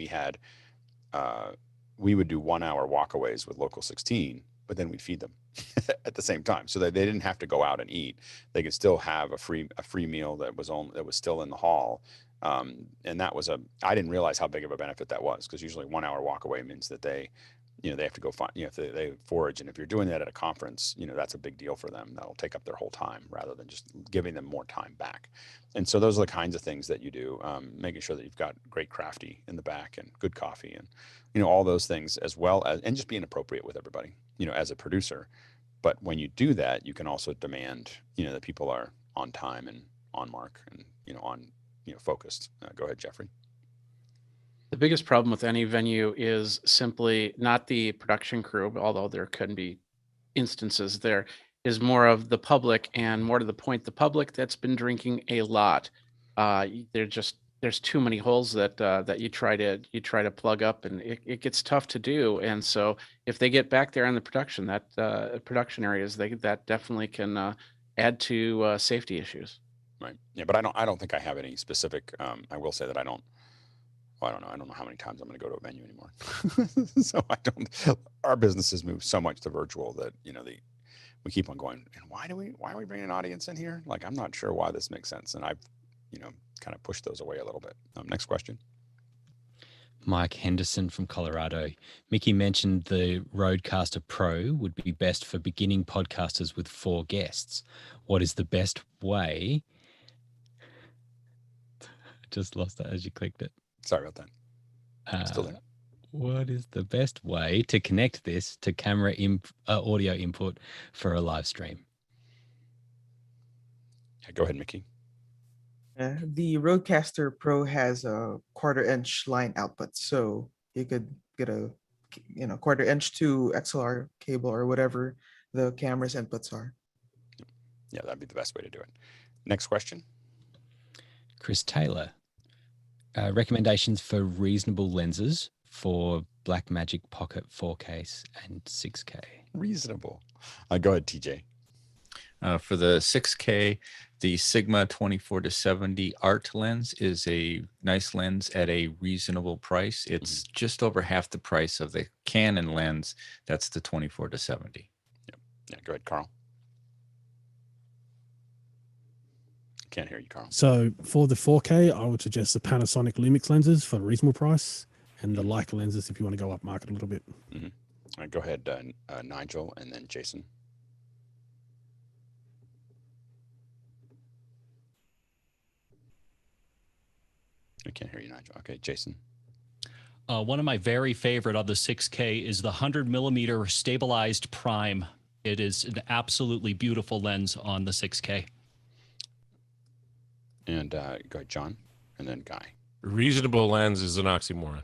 we would do 1 hour walkaways with Local 16, but then we'd feed them at the same time, so that they didn't have to go out and eat. They could still have a free meal that was still in the hall. And that was I didn't realize how big of a benefit that was, because usually 1 hour walkaway means that they have to go find, if they forage. And if you're doing that at a conference, that's a big deal for them. That'll take up their whole time rather than just giving them more time back. And so those are the kinds of things that you do, making sure that you've got great crafty in the back and good coffee and, all those things, as well as, and just being appropriate with everybody, as a producer. But when you do that, you can also demand, that people are on time and on mark and, focused. Go ahead, Jeffrey. The biggest problem with any venue is simply not the production crew, although there can be instances there, is more of the public, and more to the point, the public that's been drinking a lot. There's too many holes that you try to plug up, and it gets tough to do. And so if they get back there on the production areas, that definitely can add to safety issues. Right. Yeah, but I don't think I have any specific. I will say that I don't know. I don't know how many times I'm going to go to a venue anymore. So our business has moved so much to virtual that, we keep on going, and why are we bringing an audience in here? Like, I'm not sure why this makes sense. And I've, kind of pushed those away a little bit. Next question. Mike Henderson from Colorado. Mickey mentioned the RodeCaster Pro would be best for beginning podcasters with 4 guests. What is the best way? Just lost that as you clicked it. Sorry about that. Still there. What is the best way to connect this to camera audio input for a live stream? Yeah, go ahead, Mickey. The RodeCaster Pro has a 1/4-inch line output, so you could get a 1/4-inch to XLR cable or whatever the camera's inputs are. Yeah, that'd be the best way to do it. Next question. Chris Taylor. Recommendations for reasonable lenses for Blackmagic Pocket 4K and 6K. Reasonable. Go ahead, TJ. For the 6K, the Sigma 24-70 Art lens is a nice lens at a reasonable price. It's just over half the price of the Canon lens. That's the 24-70. Yeah, go ahead, Carl. Can't hear you, Carl. So for the 4K, I would suggest the Panasonic Lumix lenses for a reasonable price, and the Leica lenses if you want to go up market a little bit. Mm-hmm. All right, go ahead, Nigel, and then Jason. I can't hear you, Nigel. Okay, Jason. One of my very favorite of the 6K is the 100mm stabilized prime. It is an absolutely beautiful lens on the 6K. And go ahead, John, and then Guy. Reasonable lens is an oxymoron.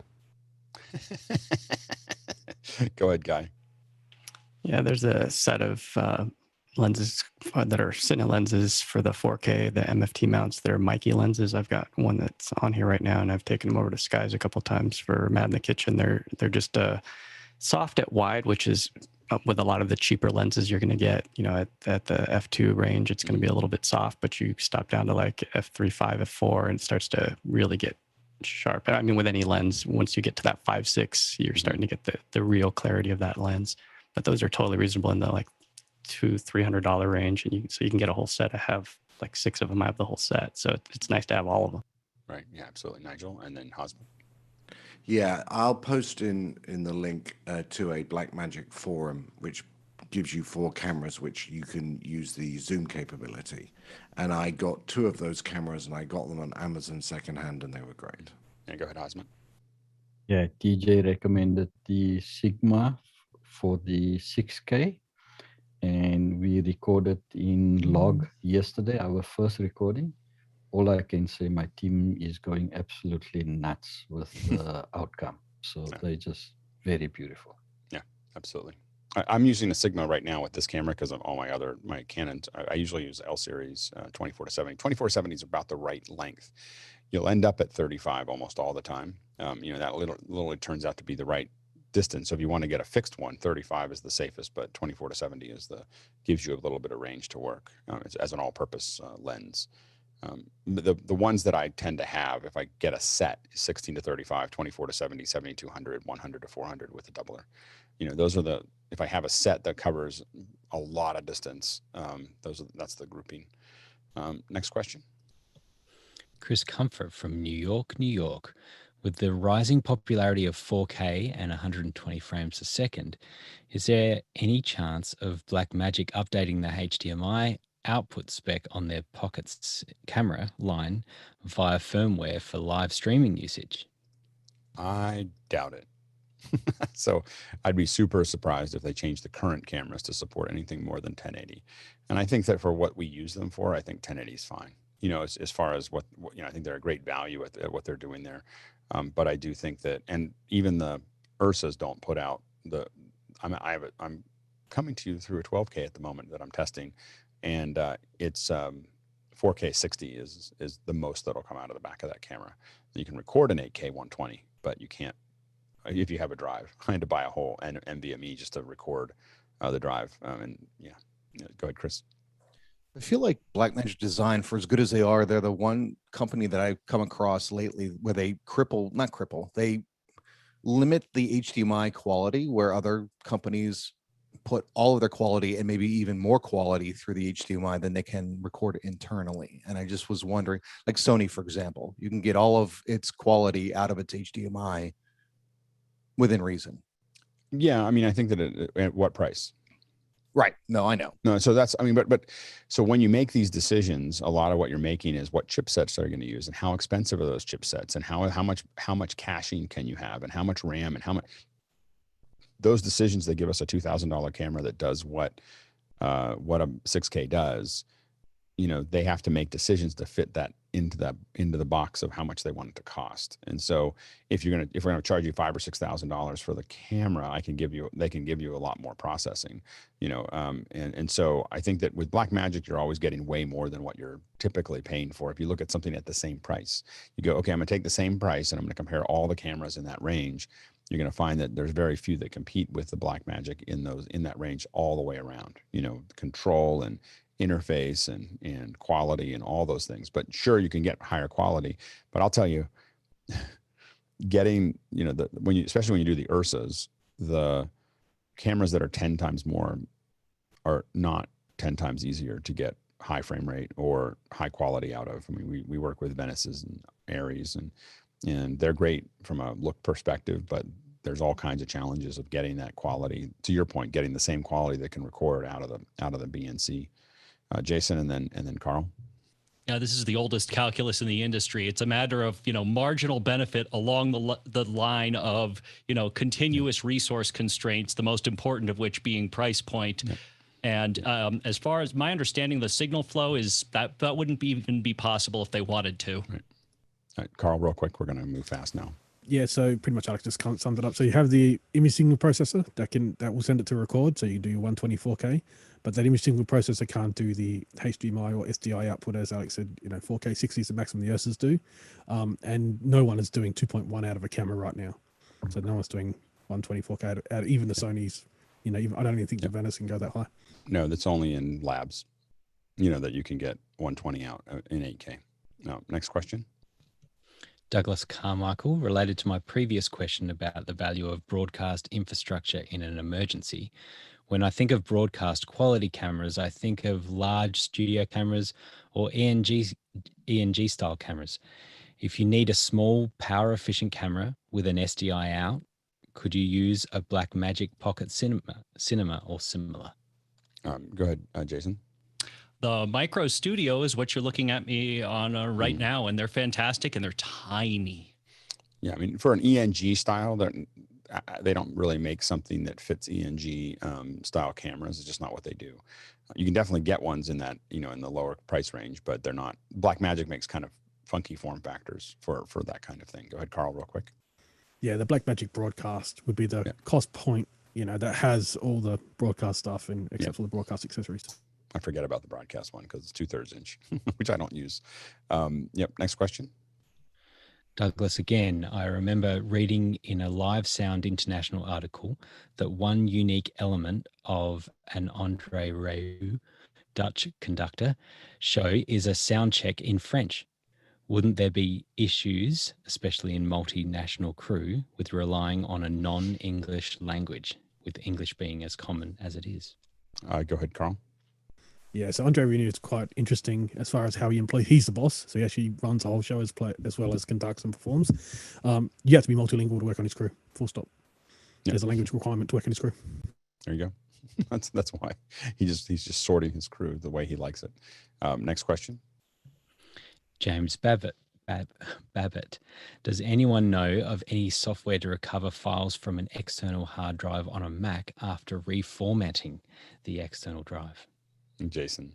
Go ahead, Guy. Yeah, there's a set of lenses that are Cine lenses for the 4K, the MFT mounts. They're Mikey lenses. I've got one that's on here right now, and I've taken them over to Skies a couple times for Mad in the Kitchen. They're just soft at wide, which is with a lot of the cheaper lenses you're going to get, at the f2 range, it's going to be a little bit soft, but you stop down to like f3.5, f4, and it starts to really get sharp. I mean, with any lens, once you get to that 5.6, you're starting to get the real clarity of that lens. But those are totally reasonable in the like $200-300 range, and so you can get a whole set. I have like 6 of them. I have the whole set, so it's nice to have all of them. Right. Yeah, absolutely. Nigel, and then Hosmer. Yeah, I'll post in the link to a Blackmagic forum, which gives you 4 cameras, which you can use the zoom capability. And I got 2 of those cameras, and I got them on Amazon secondhand, and they were great. Yeah, go ahead, Hosmer. Yeah, TJ recommended the Sigma for the 6K, and we recorded in log yesterday, our first recording. All I can say, my team is going absolutely nuts with the outcome. So they're just very beautiful. Yeah, absolutely. I'm using a Sigma right now with this camera because of all my Canons. I usually use L series 24-70. 24-70 is about the right length. You'll end up at 35 almost all the time. That literally turns out to be the right distance. So if you want to get a fixed one, 35 is the safest, but 24-70 gives you a little bit of range to work as an all-purpose lens. The ones that I tend to have, if I get a set, 16-35, 24-70, 7200, 100-400 with a doubler. Those are if I have a set that covers a lot of distance, that's the grouping. Next question. Chris Comfort from New York, New York. With the rising popularity of 4K and 120 frames a second, is there any chance of Blackmagic updating the HDMI output spec on their Pocket's camera line via firmware for live streaming usage? I doubt it. So I'd be super surprised if they change the current cameras to support anything more than 1080. And I think that for what we use them for, I think 1080 is fine. As far as what I think they're a great value at what they're doing there. But I do think that, and even the URSAs don't put out I'm coming to you through a 12K at the moment that I'm testing, and it's 4K 60 is the most that'll come out of the back of that camera. You can record an 8K 120, but you can't if you have a drive. I had to buy a whole NVMe just to record the drive. Go ahead, Chris. I feel like Blackmagic Design, for as good as they are, they're the one company that I've come across lately where they they limit the HDMI quality, where other companies put all of their quality and maybe even more quality through the HDMI than they can record internally. And I just was wondering, like Sony, for example, you can get all of its quality out of its HDMI within reason. Yeah, I think that at what price? Right. No, I know. No, so that's, but so when you make these decisions, a lot of what you're making is what chipsets are you going to use and how expensive are those chipsets and how much caching can you have and how much RAM and how much. Those decisions that give us a $2,000 camera that does what a 6K does, they have to make decisions to fit that into the box of how much they want it to cost. And so if we're gonna charge you $5,000 or $6,000 for the camera, they can give you a lot more processing, and so I think that with Blackmagic, you're always getting way more than what you're typically paying for. If you look at something at the same price, you go, okay, I'm gonna take the same price and I'm gonna compare all the cameras in that range. You're going to find that there's very few that compete with the Blackmagic in that range all the way around, control and interface and quality and all those things. But sure, you can get higher quality, but I'll tell you, getting, especially when you do the URSAs, the cameras that are 10 times more are not 10 times easier to get high frame rate or high quality out of. We work with Venices and Aries and they're great from a look perspective, but there's all kinds of challenges of getting that quality. To your point, getting the same quality that can record out of the BNC. Jason, and then Carl. Yeah, this is the oldest calculus in the industry. It's a matter of marginal benefit along the line of continuous resource constraints. The most important of which being price point. Yeah. And as far as my understanding, the signal flow is that wouldn't even be possible if they wanted to. Right. All right, Carl, real quick, we're going to move fast now. Yeah, so pretty much Alex just summed it up. So you have the image signal processor that will send it to record, so you do your 124K, but that image signal processor can't do the HDMI or SDI output, as Alex said. 4K 60 is the maximum the URSAs do, and no one is doing 2.1 out of a camera right now. So no one's doing 124K out even the Sonys. I don't even think the Venice can go that high. No, that's only in labs. That you can get 120 out in 8K. No, next question. Douglas Carmichael, related to my previous question about the value of broadcast infrastructure in an emergency, when I think of broadcast quality cameras, I think of large studio cameras or ENG style cameras. If you need a small, power efficient camera with an SDI out, could you use a Blackmagic Pocket Cinema or similar? Go ahead, Jason. The Micro Studio is what you're looking at me on right now, and they're fantastic and they're tiny. Yeah, I mean, for an ENG style, they don't really make something that fits ENG style cameras. It's just not what they do. You can definitely get ones in that, in the lower price range, but they're not. Blackmagic makes kind of funky form factors for that kind of thing. Go ahead, Carl, real quick. Yeah, the Blackmagic Broadcast would be the cost point, that has all the broadcast stuff and except for the broadcast accessories. I forget about the broadcast one because it's 2/3 inch, which I don't use. Next question. Douglas, again, I remember reading in a Live Sound International article that one unique element of an André Rieu Dutch conductor show is a sound check in French. Wouldn't there be issues, especially in multinational crew, with relying on a non-English language, with English being as common as it is? Go ahead, Carl. Yeah, so André Rieu is quite interesting as far as how he employs. He's the boss, so he actually runs the whole show as well as conducts and performs. You have to be multilingual to work on his crew. Full stop. There's a language requirement to work on his crew. There you go. That's why he's just sorting his crew the way he likes it. Next question. James Babbitt. Does anyone know of any software to recover files from an external hard drive on a Mac after reformatting the external drive? Jason.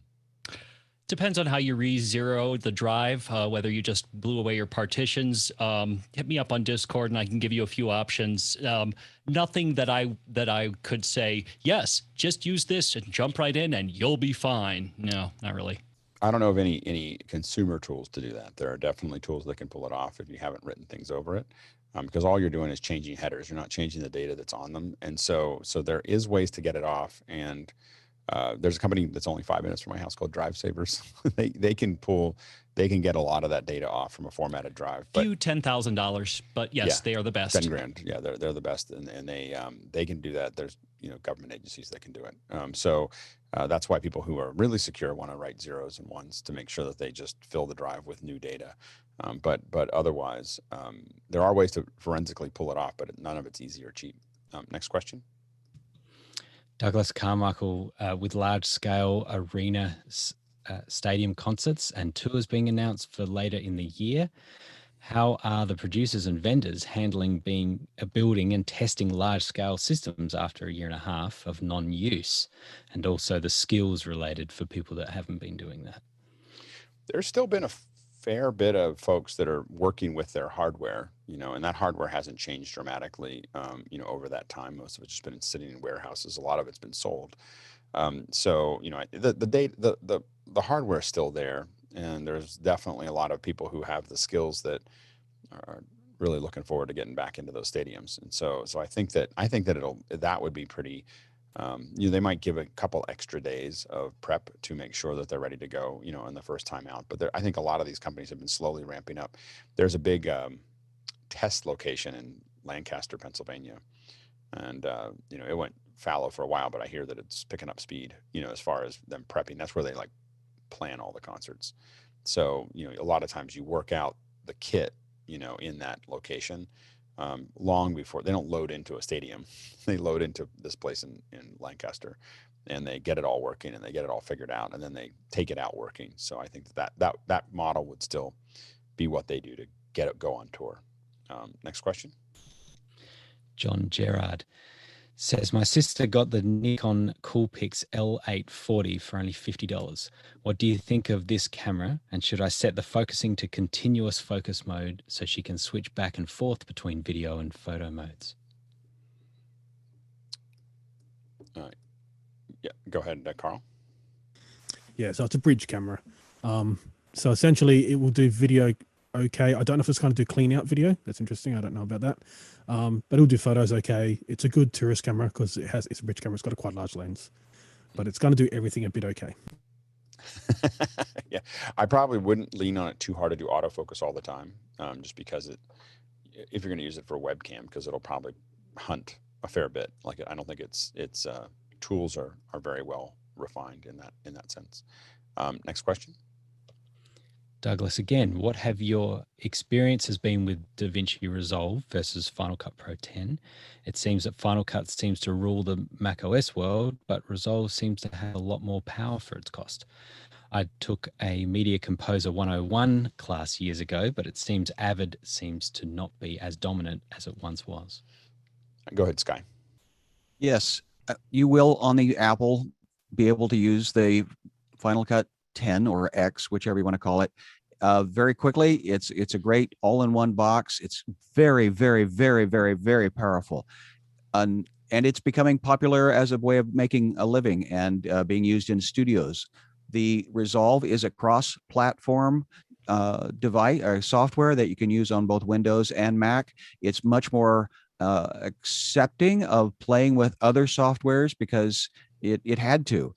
Depends on how you re-zero the drive, whether you just blew away your partitions. Hit me up on Discord and I can give you a few options. Nothing that I could say, yes, just use this and jump right in and you'll be fine. No, not really. I don't know of any consumer tools to do that. There are definitely tools that can pull it off if you haven't written things over it, because all you're doing is changing headers. You're not changing the data that's on them. And so there is ways to get it off. And there's a company that's only 5 minutes from my house called Drive Savers. they can get a lot of that data off from a formatted drive. Few $10,000, but yes, they are the best. 10 grand. Yeah, they're the best, and they can do that. There's government agencies that can do it. So that's why people who are really secure want to write zeros and ones to make sure that they just fill the drive with new data. But otherwise, there are ways to forensically pull it off, but none of it's easy or cheap. Next question. Douglas Carmichael, with large-scale arena stadium concerts and tours being announced for later in the year, how are the producers and vendors handling building and testing large-scale systems after a year and a half of non-use, and also the skills related for people that haven't been doing that? There's still been a fair bit of folks that are working with their hardware, and that hardware hasn't changed dramatically, over that time. Most of it's just been sitting in warehouses. A lot of it's been sold. So, the hardware is still there, and there's definitely a lot of people who have the skills that are really looking forward to getting back into those stadiums. And so I think that that would be pretty. They might give a couple extra days of prep to make sure that they're ready to go, in the first time out. But I think a lot of these companies have been slowly ramping up. There's a big test location in Lancaster, Pennsylvania, and it went fallow for a while, but I hear that it's picking up speed, as far as them prepping. That's where they plan all the concerts. So, a lot of times you work out the kit, in that location. Long before they don't load into a stadium, they load into this place in Lancaster, and they get it all working and they get it all figured out, and then they take it out working. So I think that model would still be what they do to go on tour. Next question. John Gerard says, my sister got the Nikon Coolpix L840 for only $50. What do you think of this camera? And should I set the focusing to continuous focus mode so she can switch back and forth between video and photo modes? Yeah, go ahead, Carl. Yeah, so it's a bridge camera. So essentially it will do video okay. I don't know if it's going to do clean out video. That's interesting. I don't know about that. But it'll do photos okay. It's a good tourist camera because it's a bridge camera. It's got a quite large lens, but it's going to do everything a bit okay. Yeah, I probably wouldn't lean on it too hard to do autofocus all the time, just because if you're going to use it for a webcam, because it'll probably hunt a fair bit. I don't think it's tools are very well refined in that sense. Next question. Douglas, again, what have your experiences been with DaVinci Resolve versus Final Cut Pro 10? It seems that Final Cut seems to rule the macOS world, but Resolve seems to have a lot more power for its cost. I took a Media Composer 101 class years ago, but it seems Avid seems to not be as dominant as it once was. Go ahead, Sky. Yes, you will on the Apple be able to use the Final Cut 10 or X, whichever you want to call it, very quickly. It's a great all-in-one box. It's very, very, very, very, very powerful. And it's becoming popular as a way of making a living and being used in studios. The Resolve is a cross-platform device or software that you can use on both Windows and Mac. It's much more accepting of playing with other softwares because it had to.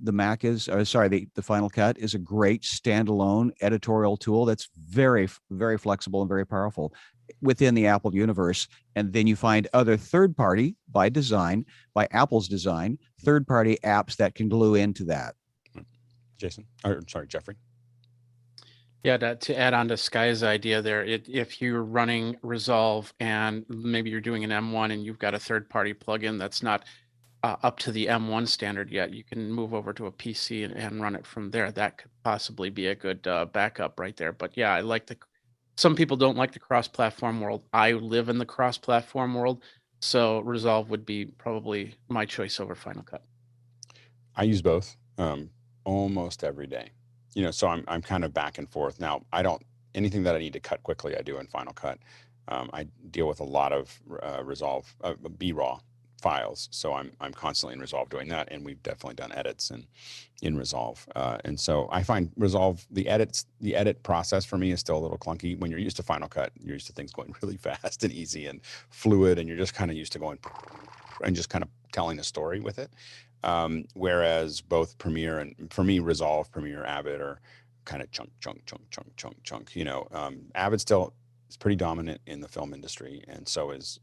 The Mac is, or sorry, the Final Cut is a great standalone editorial tool that's very, very flexible and very powerful within the Apple universe. And then you find other third-party, by design, by Apple's design, third-party apps that can glue into that. Jason, or sorry, Jeffrey. Yeah, to add on to Sky's idea there, if you're running Resolve and maybe you're doing an M1 and you've got a third-party plugin that's not up to the M1 standard yet, you can move over to a PC and run it from there. That could possibly be a good backup right there. But yeah, some people don't like the cross-platform world. I live in the cross-platform world, so Resolve would be probably my choice over Final Cut. I use both almost every day. So I'm kind of back and forth. Now, anything that I need to cut quickly, I do in Final Cut. I deal with a lot of Resolve BRAW files, so I'm constantly in Resolve doing that, and we've definitely done edits in Resolve. And so I find Resolve, the edit process for me is still a little clunky. When you're used to Final Cut, you're used to things going really fast and easy and fluid, and you're just kind of used to going and just kind of telling a story with it. Whereas both Premiere and, for me, Resolve, Premiere, Avid are kind of chunk. Avid still is pretty dominant in the film industry, and so is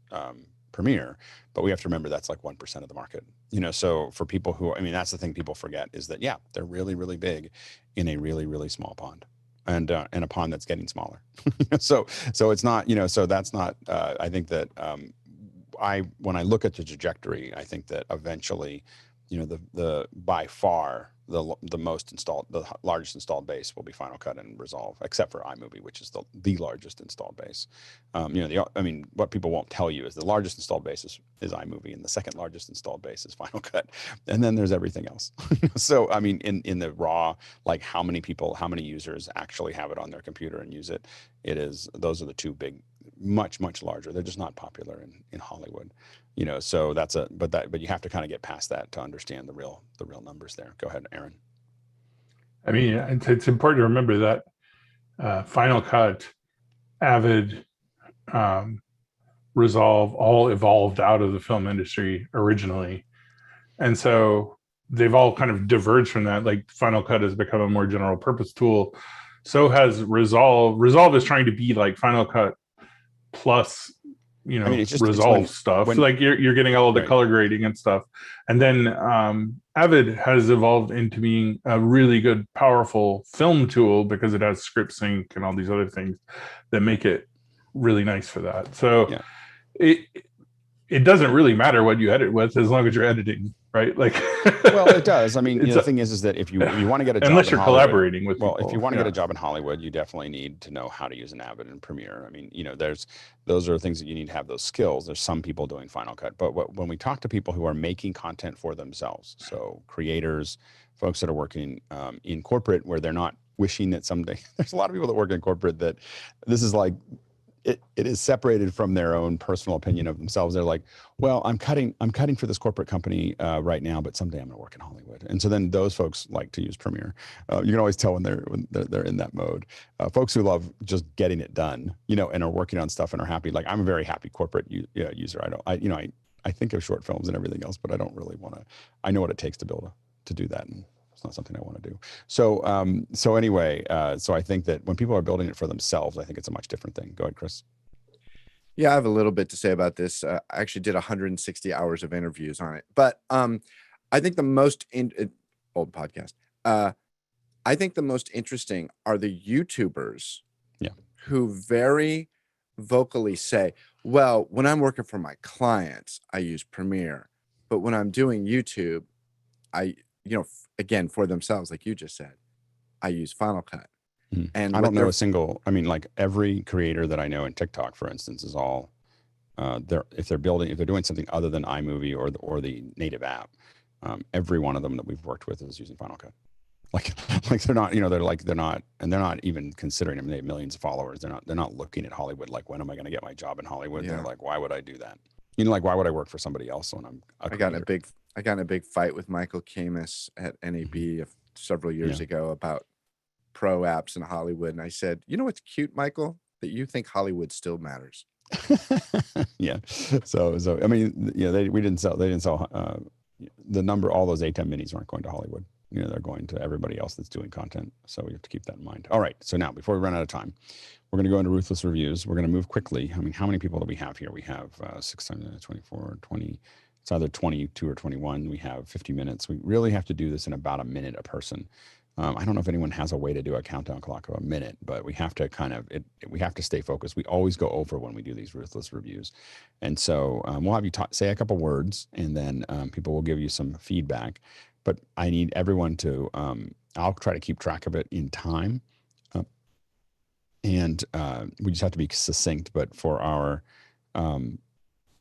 Premiere, but we have to remember that's like 1% of the market. So for people who, that's the thing people forget is that, yeah, they're really, really big in a really, really small pond, and a pond that's getting smaller. So it's not, so that's not, I think that when I look at the trajectory, I think that eventually, the by far the largest installed base will be Final Cut and Resolve, except for iMovie, which is the largest installed base. What people won't tell you is the largest installed base is iMovie, and the second largest installed base is Final Cut, and then there's everything else. So in the raw, like how many users actually have it on their computer and use it, those are the two big, much larger. They're just not popular in Hollywood. So but you have to kind of get past that to understand the real numbers there. Go ahead, Aaron. It's important to remember that Final Cut, Avid, Resolve all evolved out of the film industry originally, and so they've all kind of diverged from that. Like Final Cut has become a more general purpose tool. So has Resolve. Resolve is trying to be like Final Cut plus Resolve stuff. Like you're getting all of the color grading and stuff, and then Avid has evolved into being a really good, powerful film tool because it has script sync and all these other things that make it really nice for that. So it doesn't really matter what you edit with as long as you're editing, right? Like, well, it does. The thing is that if you want to get a job, unless you're collaborating with people, if you want to get a job in Hollywood, you definitely need to know how to use an Avid and Premiere. Those are things that you need to have those skills. There's some people doing Final Cut, but when we talk to people who are making content for themselves, so creators, folks that are working in corporate where they're not wishing that someday, there's a lot of people that work in corporate that this is like, it is separated from their own personal opinion of themselves. They're like, well, I'm cutting for this corporate company right now, but someday I'm going to work in Hollywood. And so then those folks like to use Premiere. You can always tell when they're in that mode. Folks who love just getting it done, and are working on stuff and are happy. Like I'm a very happy corporate user. I think of short films and everything else, but I don't really want to. I know what it takes to do that, and it's not something I want to do. So anyway, so I think that when people are building it for themselves, I think it's a much different thing. Go ahead, Chris. Yeah, I have a little bit to say about this. I actually did 160 hours of interviews on it, but I think the most old podcast. I think the most interesting are the YouTubers, who very vocally say, "Well, when I'm working for my clients, I use Premiere, but when I'm doing YouTube, again for themselves, like you just said, I use Final Cut." And I don't know a single. I mean, like every creator that I know in TikTok, for instance, is all if they're doing something other than iMovie or the native app, every one of them that we've worked with is using Final Cut. Like they're not, they're not even considering them. They have millions of followers. They're not looking at Hollywood like, when am I going to get my job in Hollywood? They're like, why would I do that? Like, why would I work for somebody else when I'm a I got in a big fight with Michael Camus at NAB several years ago about pro apps in Hollywood, and I said, "You know what's cute, Michael? That you think Hollywood still matters." Yeah. So I mean, they didn't sell the number. All those atem minis aren't going to Hollywood. They're going to everybody else that's doing content. So we have to keep that in mind. All right. So now, before we run out of time, we're going to go into Ruthless reviews. We're going to move quickly. I mean, how many people do we have here? We have 6 times 24, 20. It's either 22 or 21. We have 50 minutes. We really have to do this in about a minute a person. I don't know if anyone has a way to do a countdown clock of a minute, but we have to we have to stay focused. We always go over when we do these Ruthless reviews. And so we'll have you say a couple words, and then people will give you some feedback. But I need everyone to, I'll try to keep track of it in time. And we just have to be succinct. But for our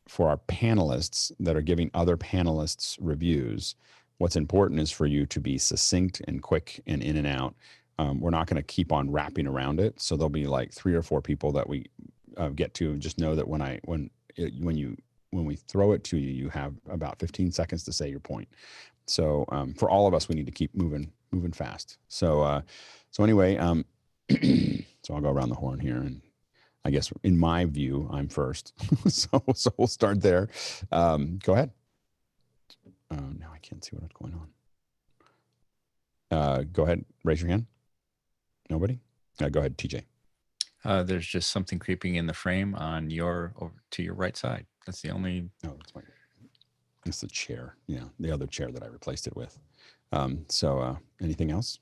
panelists that are giving other panelists reviews, what's important is for you to be succinct and quick and in and out. We're not going to keep on wrapping around it. So there'll be like 3 or 4 people that we get to. Just know that when we throw it to you, you have about 15 seconds to say your point. So for all of us, we need to keep moving fast. So anyway, so I'll go around the horn here, and I guess in my view, I'm first. so we'll start there. Go ahead. Now I can't see what's going on. Go ahead. Raise your hand. Nobody? Go ahead, TJ. There's just something creeping in the frame on over to your right side. That's the only. No, that's fine. It's the chair. Yeah, the other chair that I replaced it with. Anything else?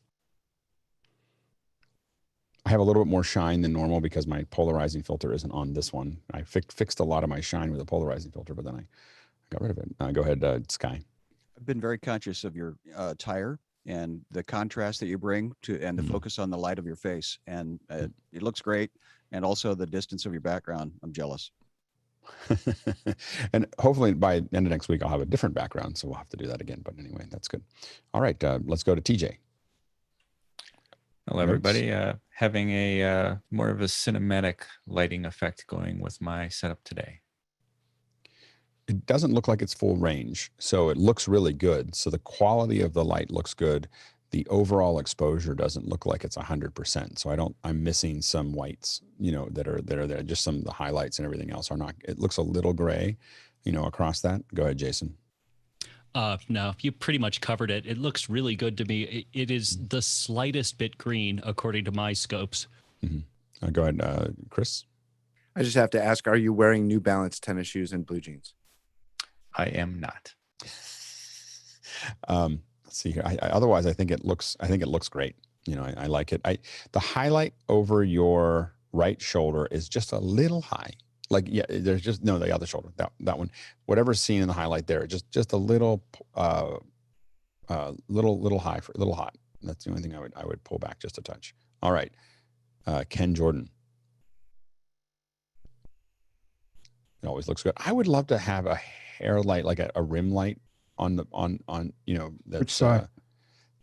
I have a little bit more shine than normal because my polarizing filter isn't on this one. I fixed a lot of my shine with a polarizing filter, but then I got rid of it. Go ahead, Sky. I've been very conscious of your tire and the contrast that you bring and the focus on the light of your face. And it looks great. And also the distance of your background. I'm jealous. And hopefully by the end of next week, I'll have a different background. So we'll have to do that again. But anyway, that's good. All right. Let's go to TJ. Hello, everybody. Having a more of a cinematic lighting effect going with my setup today. It doesn't look like it's full range, so it looks really good. So the quality of the light looks good. The overall exposure doesn't look like it's 100%. So I'm missing some whites, that are there. Just some of the highlights and everything else are not. It looks a little gray, across that. Go ahead, Jason. No, you pretty much covered it. It looks really good to me. It is the slightest bit green according to my scopes. Mm-hmm. Go ahead, Chris. I just have to ask: are you wearing New Balance tennis shoes and blue jeans? I am not. Let's see here. Otherwise, I think it looks great. I like it. The highlight over your right shoulder is just a little high. Like, yeah, there's just the other shoulder, that one, whatever's seen in the highlight there, just a little, little high, a little hot. That's the only thing I would pull back just a touch. All right. Ken Jordan. It always looks good. I would love to have a hair light, like a rim light on that's, which side?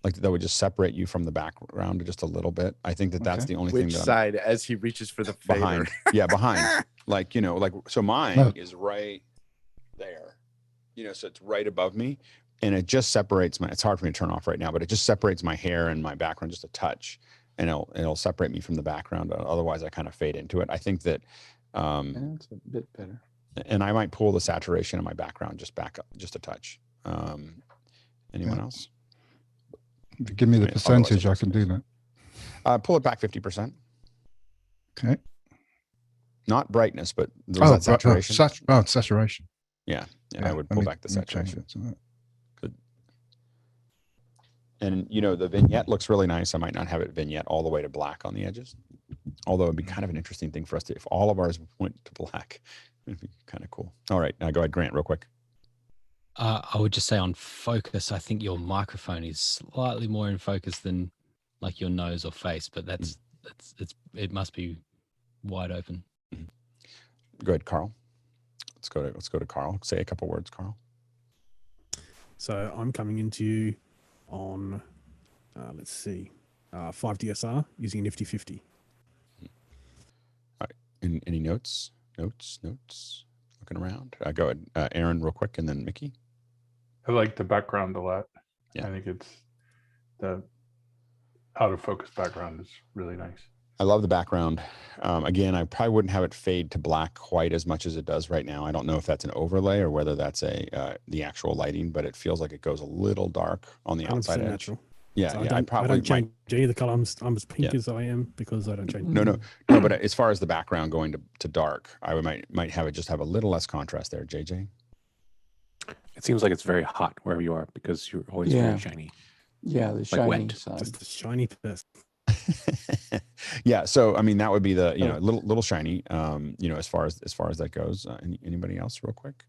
Like that would just separate you from the background just a little bit. I think that's the only thing. Which side? As he reaches for the fader. Behind. Yeah, behind. So mine is right there. So it's right above me, and it just separates it's hard for me to turn off right now, but it just separates my hair and my background just a touch, and it'll separate me from the background. Otherwise, I kind of fade into it. I think that. That's a bit better. And I might pull the saturation in my background just back up just a touch. Anyone else? If you give me the percentage, I can do that. Pull it back 50%. Okay. not brightness, but was that saturation? It's saturation. Yeah, I would pull back the saturation. Good. And the vignette looks really nice. I might not have it vignette all the way to black on the edges, although it'd be kind of an interesting thing for us to, if all of ours went to black, it'd be kind of cool. All right, now go ahead, Grant, real quick. I would just say on focus, I think your microphone is slightly more in focus than like your nose or face, but it must be wide open. Go ahead, Carl. Let's go to Carl. Say a couple words, Carl. So I'm coming into you on, let's see, 5DSR using Nifty 50. All right. Any notes? Looking around. Go ahead, Aaron, real quick, and then Mickey. I like the background a lot. Yeah. I think it's the out of focus background is really nice. I love the background. Again, I probably wouldn't have it fade to black quite as much as it does right now. I don't know if that's an overlay or whether that's the actual lighting, but it feels like it goes a little dark on the outside edge. Natural. Yeah, So yeah. I don't change any of the color. I'm as pink as I am because I don't change. No. But as far as the background going to dark, I might have it just have a little less contrast there. JJ. It seems like it's very hot wherever you are because you're always very shiny. Yeah, the shiny wet. side. Just the shiny person. Yeah, so I mean that would be the little shiny. As far as that goes. Anybody else, real quick?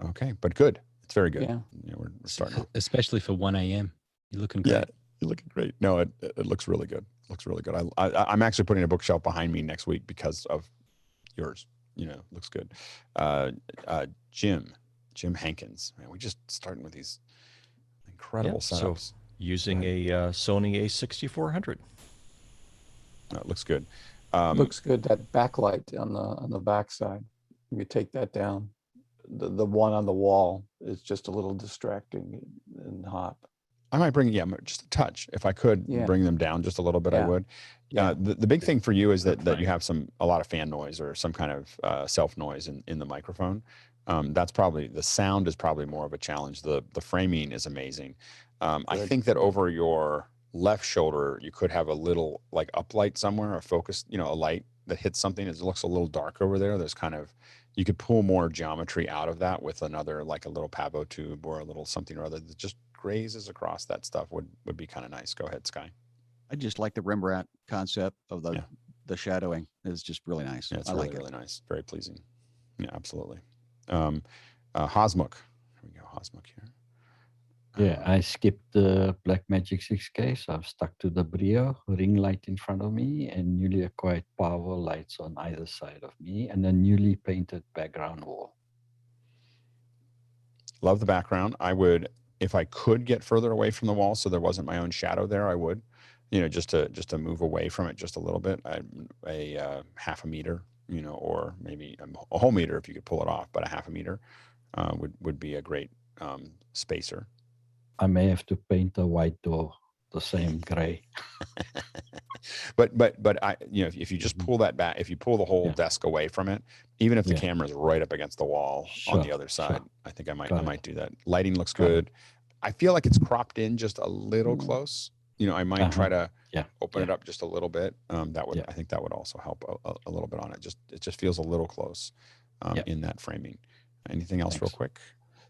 Okay, but good. It's very good. Yeah, we're starting, especially for 1 a.m. You're looking great. Yeah, you're looking great. No, it looks really good. Looks really good. I'm actually putting a bookshelf behind me next week because of yours. Looks good. Jim Hankins. Man, we just starting with these incredible setups. So using a Sony A6400. It looks good. Looks good. That backlight on the back side. You take that down. The one on the wall is just a little distracting and hot. I might bring just a touch. If I could bring them down just a little bit, I would. The big thing for you is that you have a lot of fan noise or some kind of self noise in the microphone. That's probably, the sound is probably more of a challenge. The framing is amazing. I think that over your left shoulder, you could have a little like uplight somewhere, a focus, a light that hits something. It looks a little dark over there. There's you could pull more geometry out of that with another, like a little pavo tube or a little something or other that just grazes across that stuff would be kind of nice. Go ahead, Sky. I just like the Rembrandt concept of the shadowing. It's just really nice. Yeah, it's I really, like it. really nice. Very pleasing. Yeah, absolutely. Hosmuk. Here we go, Hosmuk here. Yeah, I skipped the Blackmagic 6K, so I've stuck to the Brio ring light in front of me and newly acquired power lights on either side of me and a newly painted background wall. Love the background. I would, if I could get further away from the wall so there wasn't my own shadow there, I would, just to move away from it just a little bit, a half a meter, or maybe a whole meter if you could pull it off, but a half a meter would be a great spacer. I may have to paint the white door the same gray. but I, if you just pull that back, if you pull the whole desk away from it, even if the camera is right up against the wall on the other side, I think I might do that. Lighting looks good. I feel like it's cropped in just a little close. I might try to open it up just a little bit. I think that would also help a little bit on it. It just feels a little close in that framing. Anything else real quick?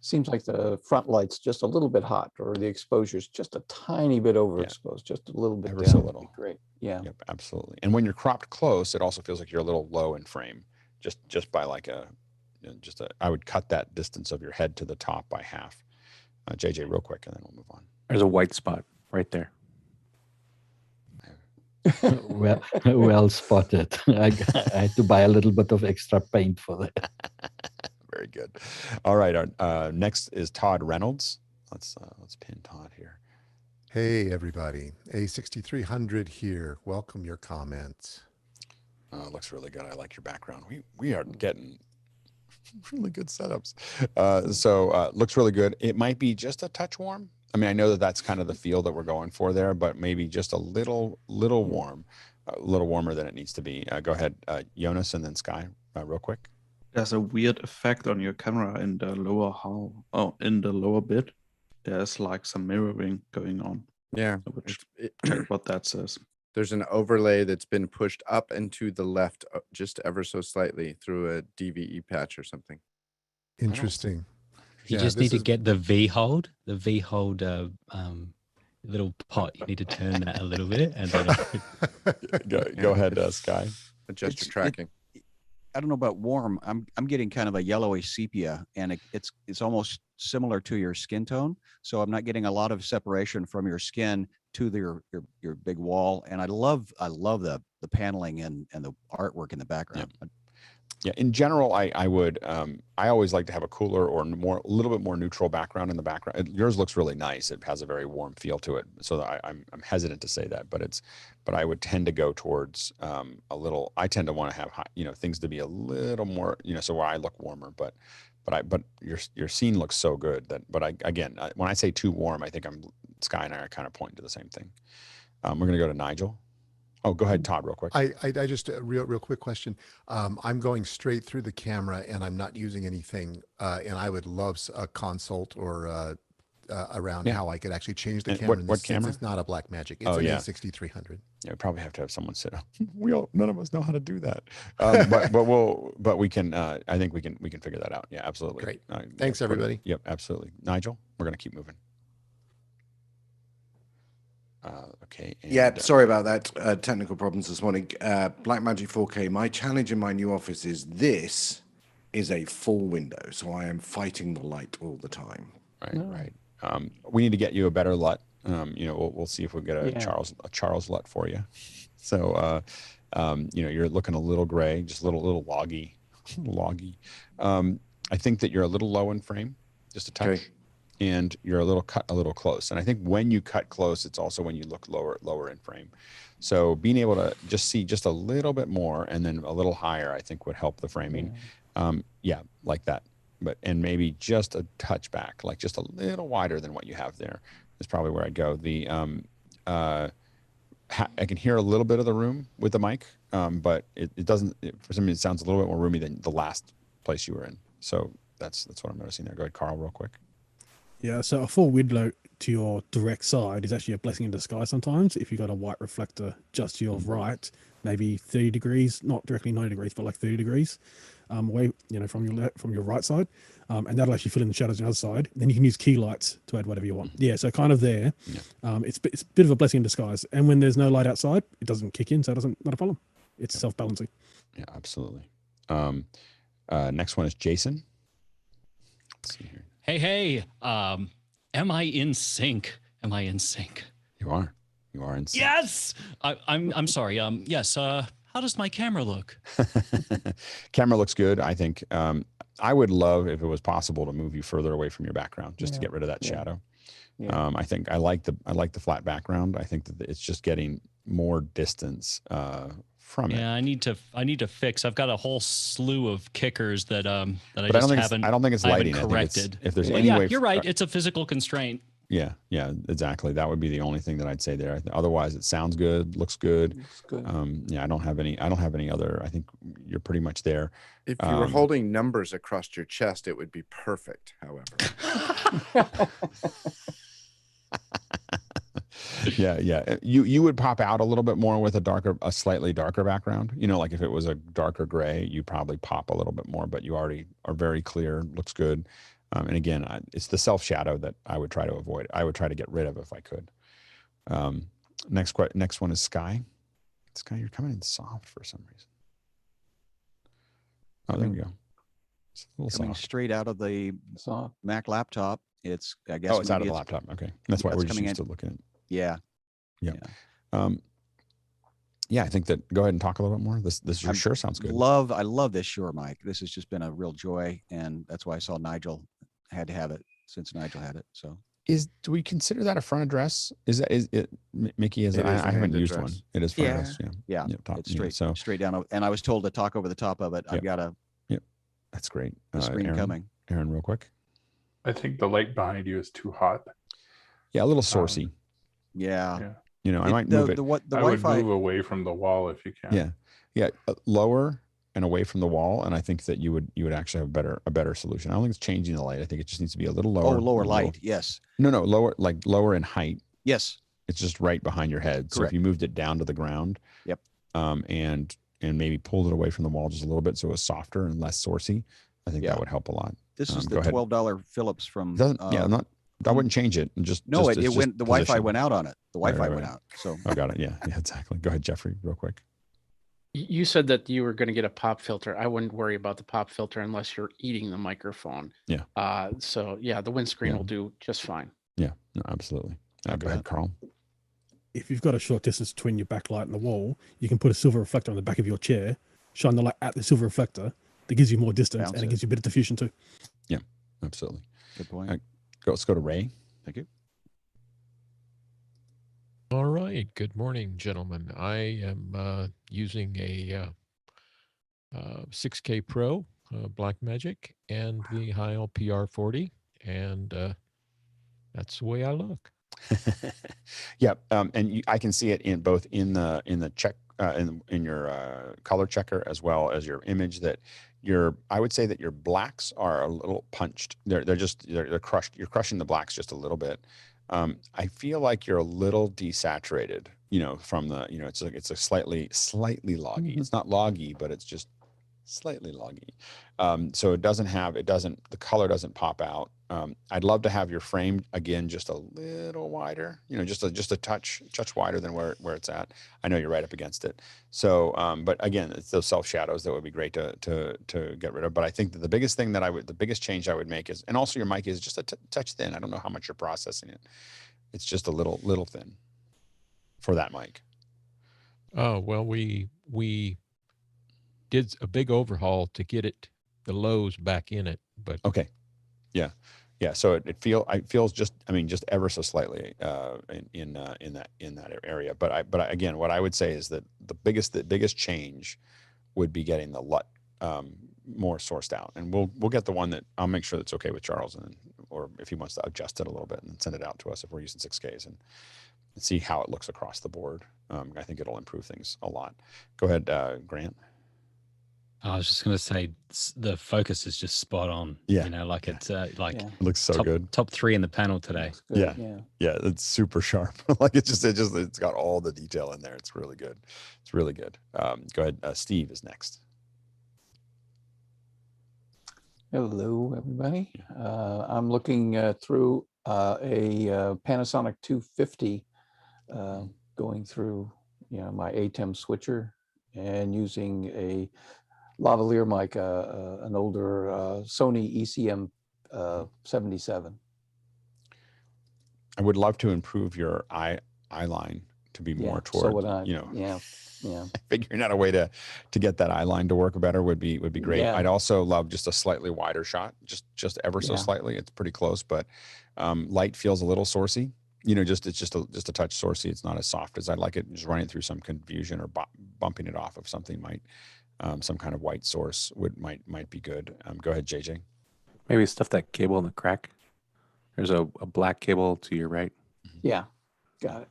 Seems like the front light's just a little bit hot, or the exposure's just a tiny bit overexposed, just a little bit Ever down. so little. Great. Yeah. Yep, absolutely. And when you're cropped close, it also feels like you're a little low in frame. Just by like I would cut that distance of your head to the top by half. JJ, real quick, and then we'll move on. There's a white spot right there. well spotted. I had to buy a little bit of extra paint for that. Very good. All right. Our next is Todd Reynolds. Let's pin Todd here. Hey everybody, A6300 here. Welcome your comments. Looks really good. I like your background. We are getting really good setups. Looks really good. It might be just a touch warm. I mean, I know that's kind of the feel that we're going for there, but maybe just a little warm, a little warmer than it needs to be. Go ahead, Jonas, and then Sky, real quick. There's a weird effect on your camera in the lower bit. There's like some mirroring going on. Yeah. Check what that says. There's an overlay that's been pushed up and to the left just ever so slightly through a DVE patch or something. Interesting. You just need to get the V-hold, little pot. You need to turn that a little bit, and then go ahead, Sky. Adjust your tracking. I don't know about warm. I'm getting kind of a yellowish sepia, and it's almost similar to your skin tone. So I'm not getting a lot of separation from your skin to your big wall. And I love the paneling and the artwork in the background. Yeah, in general, I would I always like to have a cooler or a little bit more neutral background in the background. Yours looks really nice. It has a very warm feel to it. So I'm hesitant to say that, but I would tend to go towards a little. I tend to want to have things to be a little more so where I look warmer. But your scene looks so good that. But again, when I say too warm, I think Sky and I are kind of pointing to the same thing. We're gonna go to Nigel. Oh, go ahead, Todd, real quick. I just a real quick question. I'm going straight through the camera and I'm not using anything. And I would love a consult or around how I could actually change the And camera. what camera? It's not a Blackmagic. It's an A6300. Yeah, we probably have to have someone sit. None of us know how to do that. But we can. I think we can figure that out. Yeah, absolutely. Great. Thanks, everybody. Yep, absolutely. Nigel, we're gonna keep moving. Okay. Yeah, sorry about that. Technical problems this morning. Blackmagic 4K. My challenge in my new office is this is a full window, so I am fighting the light all the time. Right. We need to get you a better LUT. We'll see if we get a Charles LUT for you. So, you're looking a little gray, just a little loggy. I think that you're a little low in frame, just a touch. Okay. And you're a little close. And I think when you cut close, it's also when you look lower in frame. So being able to just see just a little bit more and then a little higher, I think would help the framing. Like that. And maybe just a touch back, like just a little wider than what you have there is probably where I'd go. I can hear a little bit of the room with the mic, but it doesn't. For some reason, it sounds a little bit more roomy than the last place you were in. So that's what I'm noticing there. Go ahead, Carl, real quick. Yeah, so a full window to your direct side is actually a blessing in disguise sometimes. If you've got a white reflector just to your right, maybe 30 degrees, not directly 90 degrees, but like 30 degrees away, from your right side. And that'll actually fill in the shadows on the other side. Then you can use key lights to add whatever you want. Yeah, so kind of there. Yeah. It's a bit of a blessing in disguise. And when there's no light outside, it doesn't kick in, so not a problem. It's self-balancing. Yeah, absolutely. Next one is Jason. Let's see here. Hey, am I in sync? You are in sync. Yes. I'm sorry. Yes. How does my camera look? Camera looks good. I think I would love if it was possible to move you further away from your background just to get rid of that shadow. Yeah. I think I like the flat background. I think that it's just getting more distance from it. Yeah, I need to fix. I've got a whole slew of kickers that I don't think it's lighting. Corrected. If there's any way, you're right. It's a physical constraint. Yeah, exactly. That would be the only thing that I'd say there. Otherwise, it sounds good, looks good. I don't have any other. I think you're pretty much there. If you were holding numbers across your chest, it would be perfect. However. Yeah. You would pop out a little bit more with a slightly darker background. Like if it was a darker gray, you probably pop a little bit more, but you already are very clear, looks good. And again, it's the self shadow that I would try to avoid. I would try to get rid of if I could. Next one is Sky. Sky, you're coming in soft for some reason. Oh, there we go. It's a little coming soft. Straight out of the Mac laptop. It's I guess. Oh, it's out of the laptop. Okay, that's why we're just used to looking at. Yeah. I think that. Go ahead and talk a little bit more. This sure sounds good. I love this Shure mic. This has just been a real joy, and that's why I saw Nigel had to have it since Nigel had it. So do we consider that a front address? Is it Mickey? I haven't used one. It is front address. Yeah. It's straight down. And I was told to talk over the top of it. I've got a. Yep. That's great. Screen Aaron, coming. Aaron, real quick. I think the light behind you is too hot. Yeah, a little sourcey. Yeah. I might move it. I would move away from the wall if you can. Yeah, lower and away from the wall, and I think that you would actually have a better solution. I don't think it's changing the light. I think it just needs to be a little lower. Oh, lower light. Yes. No, lower in height. Yes. It's just right behind your head. So if Correct. you moved it down to the ground, Yep. And maybe pulled it away from the wall just a little bit so it was softer and less sourcey, I think Yeah. that would help a lot. This is Go the ahead. $12 Philips from. Yeah, I wouldn't change it. No, it's it just went. The Wi-Fi position. went out on it. The Right, Wi-Fi right, went right. out. So. Oh, got it. Yeah, exactly. Go ahead, Jeffrey, real quick. You said that you were going to get a pop filter. I wouldn't worry about the pop filter unless you're eating the microphone. Yeah. So yeah, the windscreen Yeah. will do just fine. Yeah, no, absolutely. Go ahead, Carl. If you've got a short distance between your backlight and the wall, you can put a silver reflector on the back of your chair, shine the light at the silver reflector. That gives you more distance, and it gives you a bit of diffusion too. Yeah, absolutely. Good point. Let's go to Ray. Thank you. All right. Good morning, gentlemen. I am using a 6K Pro Blackmagic and the Heil PR40, and that's the way I look. Yeah, and I can see it in both in the check in your color checker as well as your image that I would say that your blacks are a little punched. They're crushed. You're crushing the blacks just a little bit. I feel like you're a little desaturated, from the, it's a slightly loggy. It's not loggy, but it's just slightly loggy. So the color doesn't pop out. I'd love to have your frame again, just a little wider, just a touch wider than where it's at. I know you're right up against it. So, but again, it's those self shadows that would be great to get rid of. But I think that the biggest thing the biggest change I would make is, and also your mic is just a touch thin. I don't know how much you're processing it. It's just a little thin for that mic. Oh, well, we did a big overhaul to get the lows back in it, but okay. Yeah. So it feels just ever so slightly in that area. But again, what I would say is that the biggest change would be getting the LUT more sourced out, and we'll get the one that I'll make sure that's okay with Charles, or if he wants to adjust it a little bit and send it out to us if we're using 6Ks and see how it looks across the board. I think it'll improve things a lot. Go ahead, Grant. I was just going to say the focus is just spot on. Yeah. It's like It looks so good. Top 3 in the panel today. Yeah. It's super sharp. It's got all the detail in there. It's really good. Go ahead. Steve is next. Hello, everybody. I'm looking through a Panasonic 250, going through my atem switcher and using a lavalier mic, an older Sony ECM 77. I would love to improve your eye line to be more toward, so would I. Yeah. Figuring out a way to get that eye line to work better would be great. Yeah. I'd also love just a slightly wider shot, just ever so slightly. It's pretty close, but light feels a little sourcey. It's just a touch sourcey. It's not as soft as I'd like it. Just running through some confusion or bumping it off of something might, some kind of white source might be good. Go ahead, JJ. Maybe stuff that cable in the crack. There's a black cable to your right. Yeah, got it.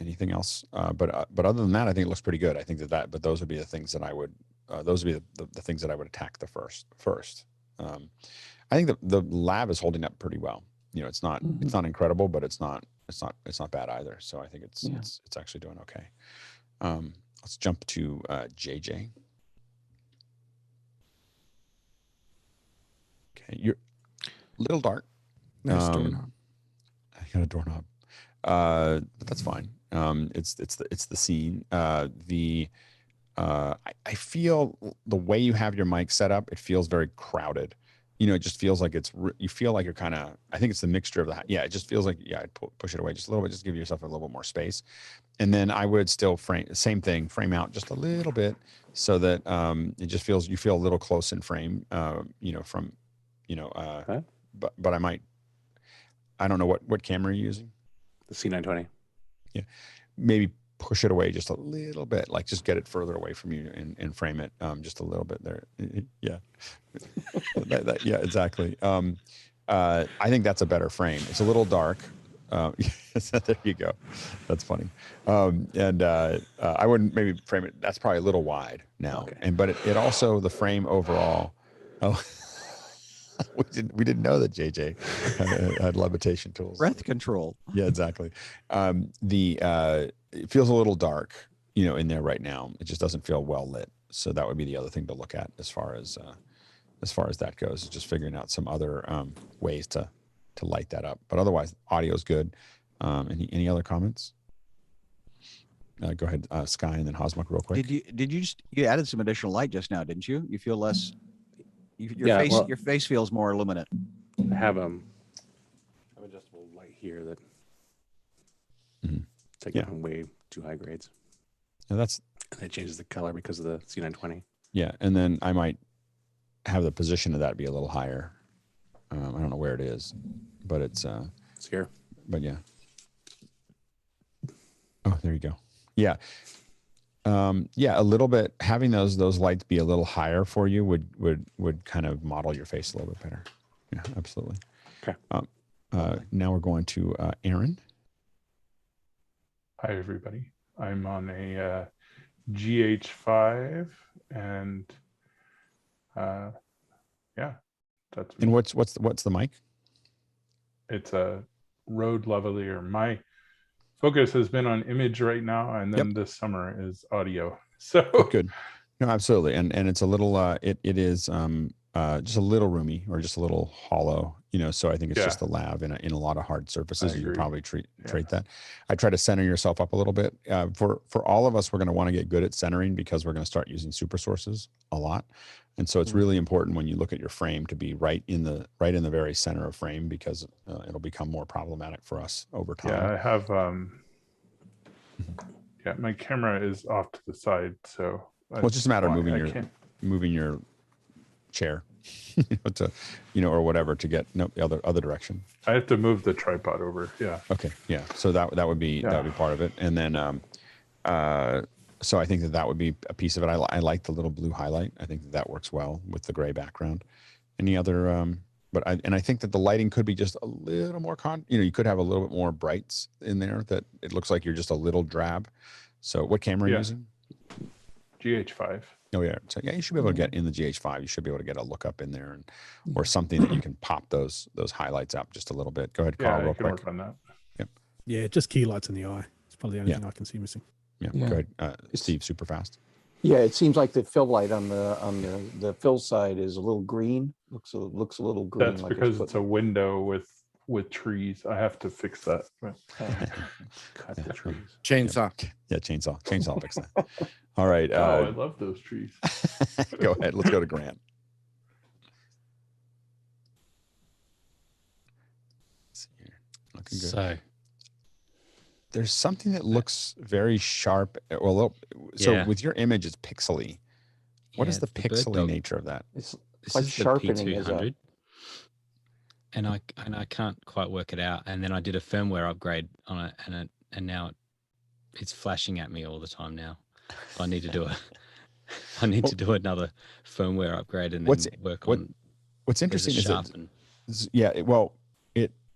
Anything else? But other than that, I think it looks pretty good. I think but those would be the things that I would, those would be the things that I would attack the first. I think the lab is holding up pretty well. It's not incredible, but it's not bad either. So I think it's actually doing okay. Let's jump to JJ. Okay, you're a little dark. Nice doorknob. I got a doorknob, but that's fine. It's the scene. I feel the way you have your mic set up, it feels very crowded. It just feels like you feel like you're kind of, I think it's the mixture of it just feels like, I'd push it away just a little bit, just give yourself a little bit more space. And then I would still frame out just a little bit so that it just feels, you feel a little close in frame, but I don't know what camera you're using. The C920. Yeah. Maybe push it away just a little bit, like just get it further away from you and frame it just a little bit there. Yeah. Yeah, exactly. I think that's a better frame. It's a little dark. There you go. That's funny. I wouldn't maybe frame it. That's probably a little wide now. Okay. But it also, the frame overall. Oh, we didn't know that JJ had levitation tools. Breath control. Yeah, exactly. It feels a little dark, in there right now. It just doesn't feel well lit. So that would be the other thing to look at as far as that goes. Is just figuring out some other ways to light that up. But otherwise, audio is good. Any other comments? Go ahead, Sky, and then Hosmuck real quick. You added some additional light just now, didn't you? You feel less. Your face feels more illuminate. I have adjustable light here that take it from way too high grades. And that changes the color because of the C920. Yeah, and then I might have the position of that be a little higher. I don't know where it is, but it's here. But yeah. Oh, there you go. Yeah. A little bit, having those lights be a little higher for you would kind of model your face a little bit better. Yeah, absolutely. Okay. Now we're going to Aaron. Hi, everybody. I'm on a GH5 and that's me. And what's the mic? It's a Rode lavalier. My focus has been on image right now, and then this summer is audio. So good. No, absolutely. And it's a little it is just a little roomy or just a little hollow, so I think it's just the lav in a lot of hard surfaces. You probably treat that. I try to center yourself up a little bit. For all of us, we're going to want to get good at centering because we're going to start using super sources a lot. And so it's really important when you look at your frame to be right in the very center of frame, because it'll become more problematic for us over time. Yeah, I have my camera is off to the side, so it's just a matter of moving your chair or whatever to get the other direction. I have to move the tripod over. Yeah. Okay. Yeah. So that would be part of it. And then so I think that would be a piece of it. I like the little blue highlight. I think that works well with the gray background. Any other I think that the lighting could be just a little more you could have a little bit more brights in there that it looks like you're just a little drab. So what camera are you using? GH5. Oh yeah. So you should be able to get in the GH5. You should be able to get a look up in there or something that you can pop those highlights up just a little bit. Go ahead, Carl, real quick. Work on that. Yep. Yeah, just key lights in the eye. It's probably the only thing I can see missing. Yeah. Go ahead, Steve. Super fast. Yeah, it seems like the fill light on the fill side is a little green. Looks a little green. That's because it's a window with trees. I have to fix that. Cut the trees. Chainsaw. Yeah, chainsaw fix that. All right. I love those trees. Go ahead. Let's go to Grant. Let's see here. Looking good. So there's something that looks very sharp. Well, with your image, it's pixely. What is the pixely nature of that? It's like sharpening is a... And I can't quite work it out. And then I did a firmware upgrade on it, and now it's flashing at me all the time now. So I need to do to do another firmware upgrade and then work on. What's interesting is that,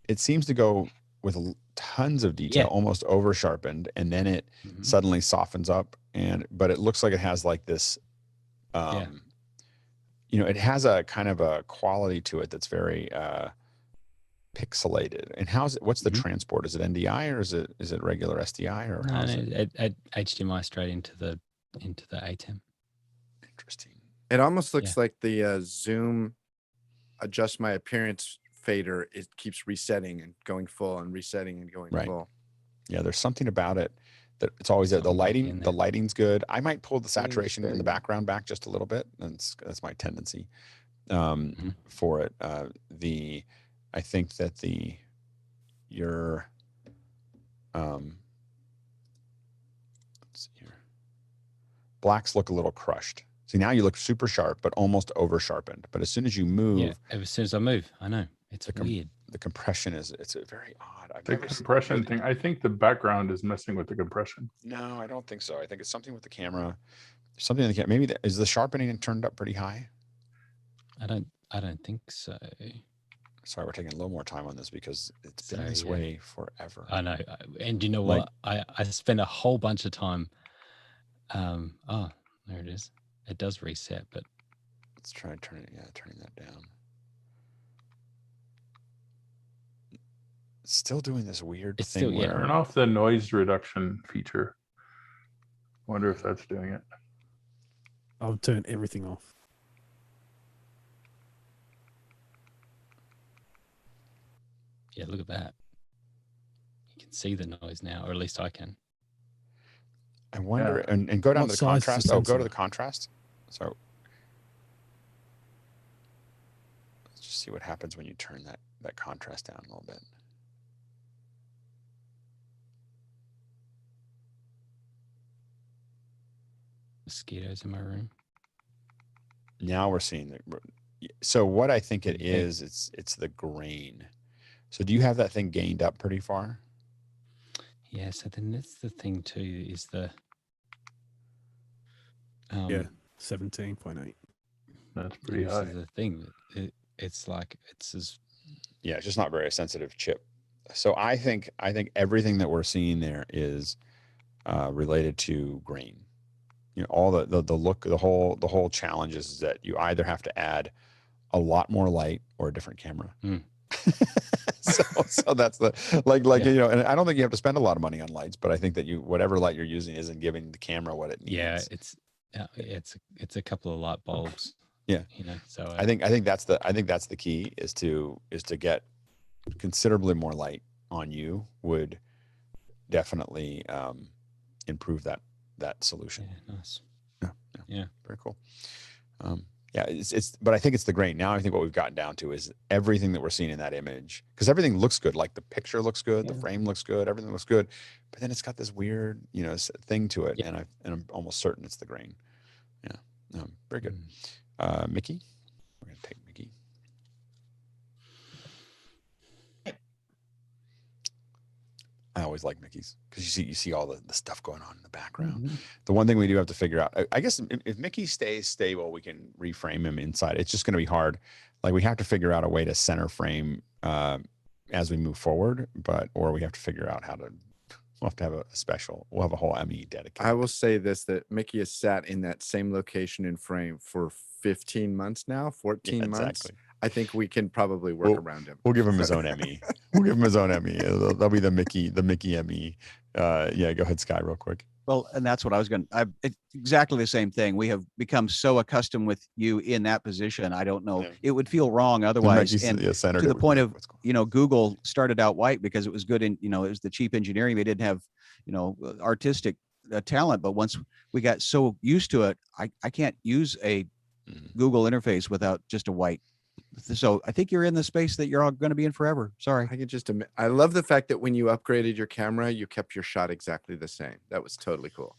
it seems to go with tons of detail, almost over sharpened, and then it suddenly softens up. But it looks like it has like this, it has a kind of a quality to it that's very pixelated. And what's the transport? Is it NDI or is it regular SDI or HDMI straight into the atem. Interesting. It almost looks like the Zoom adjust my appearance fader. It keeps resetting and going full and resetting and going full. Yeah, there's something about it that it's always there. The lighting's good. I might pull the saturation in the background back just a little bit. That's my tendency for it. I think that let's see here. Blacks look a little crushed. See, now you look super sharp, but almost over sharpened. But as soon as you move, as soon as I move, I know it's weird. The compression it's a very odd. The compression thing. I think the background is messing with the compression. No, I don't think so. I think it's something with the camera. Something in the camera. Maybe is the sharpening turned up pretty high? I don't think so. Sorry, we're taking a little more time on this because it's been this way forever. I know. And you know what? I spent a whole bunch of time. There it is. It does reset, but let's try turning that down. still doing this weird It's thing still, yeah. Turn off the noise reduction feature. Wonder if that's doing it. I'll turn everything off. Yeah, look at that. You can see the noise now, or at least I can. I wonder, and go down What to the size is the contrast. Oh, go to sensor? the contrast. So let's just see what happens when you turn that contrast down a little bit. Mosquitoes in my room. Now we're seeing the. So what I think it is, it's the grain. So do you have that thing gained up pretty far? Yeah. So then that's the thing too, is the. Yeah, 17.8. That's pretty this high. is the thing. It's like it's as. Yeah, it's just not very sensitive chip. So I think everything that we're seeing there is related to grain. You know, all the look, the whole challenge is that you either have to add a lot more light or a different camera. So that's the you know, and I don't think you have to spend a lot of money on lights, but I think that whatever light you're using isn't giving the camera what it needs. Yeah, it's a couple of light bulbs. Yeah, you know. So I think that's the key is to get considerably more light on you would definitely improve that solution. Yeah, nice. Yeah, very cool. Yeah, but I think it's the grain. Now I think what we've gotten down to is everything that we're seeing in that image, because everything looks good. Like the picture looks good, the frame looks good, everything looks good, but then it's got this weird, you know, thing to it, and I'm almost certain it's the grain. Yeah, very good. Mickey, we're gonna take Mickey. I always like Mickey's because you see all the stuff going on in the background. The one thing we do have to figure out, I guess, if Mickey stays stable, we can reframe him inside. It's just going to be hard. Like we have to figure out a way to center frame as we move forward, or we have to figure out how to. We'll have to have a special. We'll have a whole ME dedicated. I will say this: that Mickey has sat in that same location in frame for 15 months now, 14 months. Exactly. I think we can probably work around him. We'll give him his own ME. We'll give him his own ME. That'll be the Mickey ME. Yeah, go ahead, Sky, real quick. Well, and that's what I was going to, it's exactly the same thing. We have become so accustomed with you in that position. I don't know. It would feel wrong otherwise. And to the point of, you know, Google started out white because it was good in, you know, it was the cheap engineering. They didn't have, you know, artistic talent. But once we got so used to it, I can't use a Google interface without just a white. So I think you're in the space that you're all going to be in forever. Sorry. I can just admit, I love the fact that when you upgraded your camera, you kept your shot exactly the same. That was totally cool.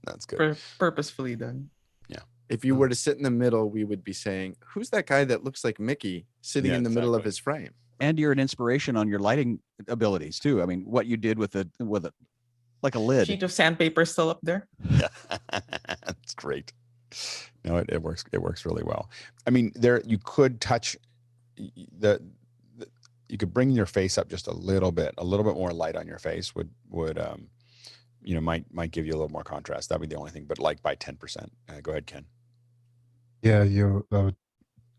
That's good. Purposefully done. Yeah. If you were to sit in the middle, we would be saying, who's that guy that looks like Mickey sitting in the middle of his frame? And you're an inspiration on your lighting abilities too. I mean, what you did with like a lid. Sheet of sandpaper still up there. Yeah, that's great. No, it works. It works really well. I mean, you could touch you could bring your face up just a little bit more light on your face would you know, might give you a little more contrast. That'd be the only thing, but like by 10%. Go ahead, Ken. Yeah, you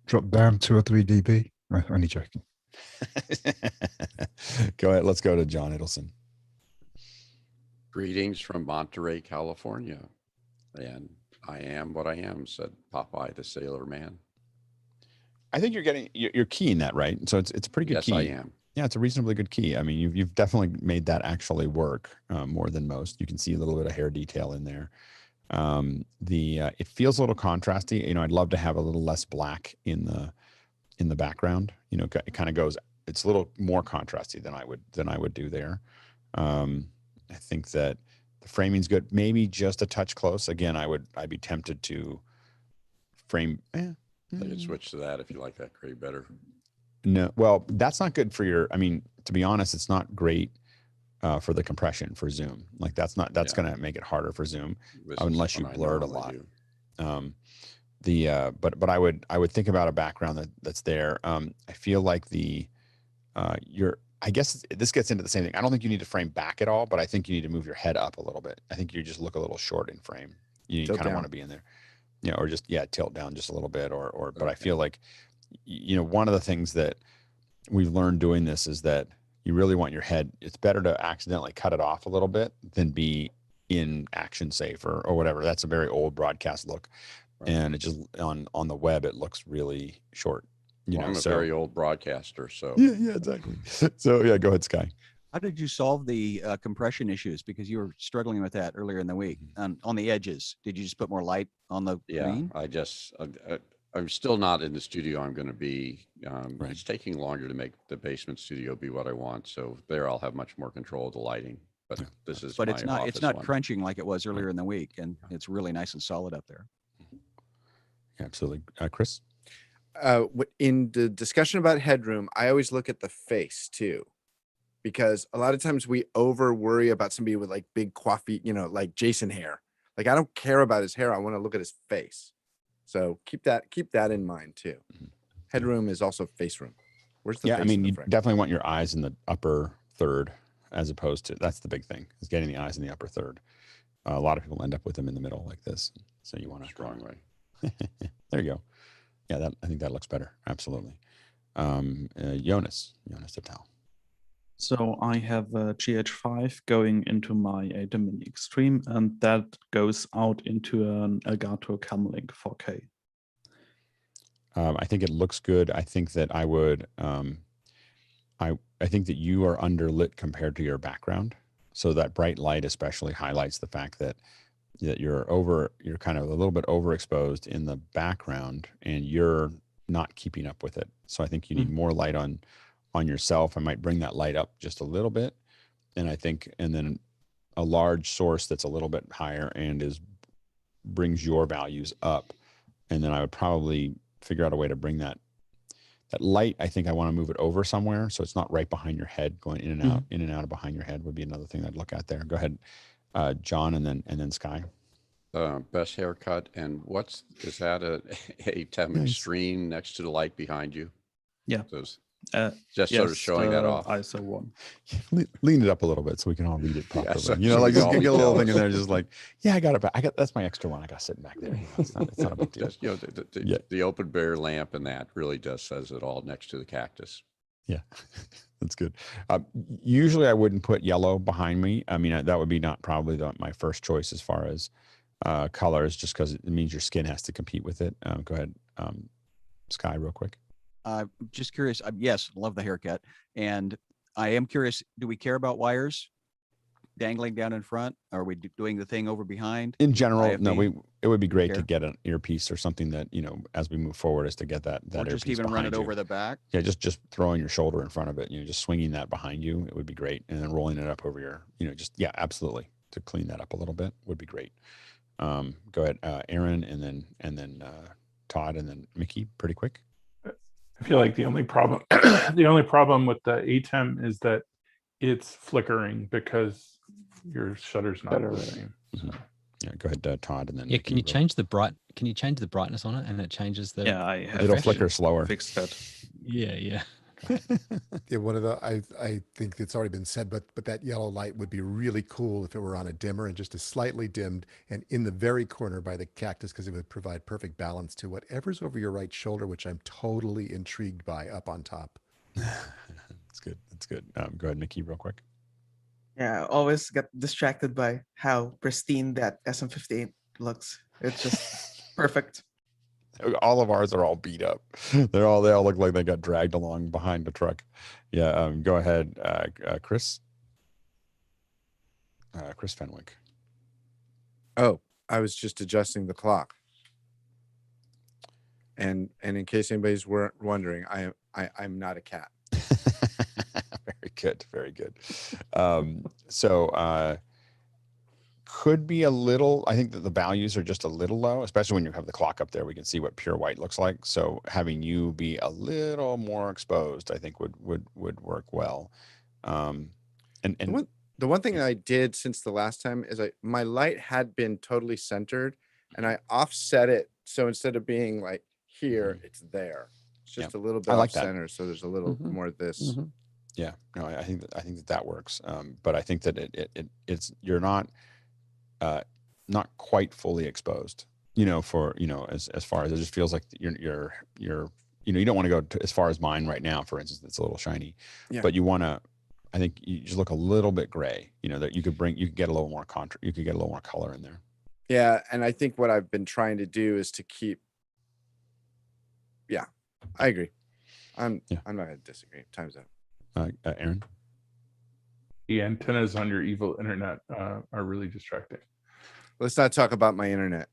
drop down 2 or 3 dB. Only joking. Go ahead. Let's go to John Idelson. Greetings from Monterey, California. And I am what I am, said Popeye the Sailor Man. I think you're keying that, right? So it's a pretty good key. Yes, I am. Yeah, it's a reasonably good key. I mean, you've definitely made that actually work more than most. You can see a little bit of hair detail in there. It feels a little contrasty. You know, I'd love to have a little less black in the background. You know, it kind of goes. It's a little more contrasty than I would do there. I think that the framing's good. Maybe just a touch close. Again, I'd be tempted to frame. I can switch to that if you like that gray better. No, well, that's not good for your. I mean, to be honest, it's not great for the compression for Zoom. Like that's going to make it harder for Zoom unless you blur it a lot. But I would think about a background that's there. I feel like I guess this gets into the same thing. I don't think you need to frame back at all, but I think you need to move your head up a little bit. I think you just look a little short in frame. You kind of want to be in there, you know, or just tilt down just a little bit, but I feel like, you know, one of the things that we've learned doing this is that you really want your head. It's better to accidentally cut it off a little bit than be in action safe or whatever. That's a very old broadcast look. Right. And it just on the web, it looks really short. I'm a very old broadcaster, so. Yeah, exactly. So yeah, go ahead, Sky. How did you solve the compression issues? Because you were struggling with that earlier in the week on the edges. Did you just put more light on the green? I just, I'm still not in the studio I'm going to be. It's taking longer to make the basement studio be what I want. So there I'll have much more control of the lighting. But this is But it's not one. crunching like it was earlier in the week. And it's really nice and solid up there. Yeah, absolutely. Chris? In the discussion about headroom, I always look at the face too. Because a lot of times we over worry about somebody with like big coiffy, like Jason hair. Like I don't care about his hair. I want to look at his face. So keep that in mind too. Headroom is also face room. Where's the face? I mean, you definitely want your eyes in the upper third, as opposed to, that's the big thing, is getting the eyes in the upper third. A lot of people end up with them in the middle like this. So you want to strong way. There you go. Yeah, I think that looks better. Absolutely. Jonas Total. So I have a GH5 going into my atem Mini Extreme, and that goes out into an Elgato Camlink 4K. I think it looks good. I think that I would, I think that you are underlit compared to your background. So that bright light especially highlights the fact that you're kind of a little bit overexposed in the background and you're not keeping up with it. So I think you need more light on yourself. I might bring that light up just a little bit. And then a large source that's a little bit higher and brings your values up. And then I would probably figure out a way to bring that light. I think I want to move it over somewhere. So it's not right behind your head, going in and out of behind your head would be another thing I'd look at there. Go ahead, John, and then Sky. Best haircut. And is that a atem Extreme next to the light behind you? Yeah. Just sort of showing that off. ISO 1. Lean it up a little bit so we can all read it properly. Yeah, like just get a little thing in there, just like, yeah, I got it. That's my extra one. I got sitting back there. It's not a big deal. The open bare lamp and that really says it all next to the cactus. Yeah, that's good. Usually I wouldn't put yellow behind me. I mean, that would be not probably my first choice as far as colors, just because it means your skin has to compete with it. Go ahead, Sky, real quick. Just curious. Yes, love the haircut. And I am curious, do we care about wires dangling down in front? Are we doing the thing over behind? In general, no, it would be great to get an earpiece or something that, as we move forward, is to get that or just even run it over the back. Yeah, just throwing your shoulder in front of it, just swinging that behind you, it would be great. And then rolling it up over your, absolutely, to clean that up a little bit would be great. Go ahead, Aaron, and then Todd, and then Mickey, pretty quick. I feel like the only problem with the atem is that it's flickering because your shutter's not the same. So. Yeah, go ahead, Todd, and then Mickey, can you change the brightness on it, and it changes the? Yeah, it'll flicker slower. Fixed that. Yeah. Yeah, one of the I think it's already been said, but that yellow light would be really cool if it were on a dimmer and just a slightly dimmed and in the very corner by the cactus, because it would provide perfect balance to whatever's over your right shoulder, which I'm totally intrigued by up on top. That's good. That's good. Go ahead, Mickey, real quick. Yeah, I always get distracted by how pristine that SM58 looks. It's just perfect. All of ours are all beat up. They all look like they got dragged along behind the truck. Yeah. Go ahead, Chris. Chris Fenwick. Oh, I was just adjusting the clock. And in case anybody's wondering, I'm not a cat. Very good. Very good. Could be a little, I think that the values are just a little low, especially when you have the clock up there. We can see what pure white looks like. So having you be a little more exposed, I think would work well. The one thing I did since the last time is my light had been totally centered, and I offset it. So instead of being like here, it's there. It's just a little bit off center. So there's a little more of this. Yeah, no, I think that works. But I think that it's you're not quite fully exposed, as far as it just feels like you don't want to go as far as mine right now, for instance. It's a little shiny, but you want to I think you just look a little bit gray, you know, that you could get a little more you could get a little more color in there. Yeah. And I think what I've been trying to do is to keep, yeah, I agree. I'm not going to disagree. Time's up. Aaron? The antennas on your evil internet are really distracting. Let's not talk about my internet.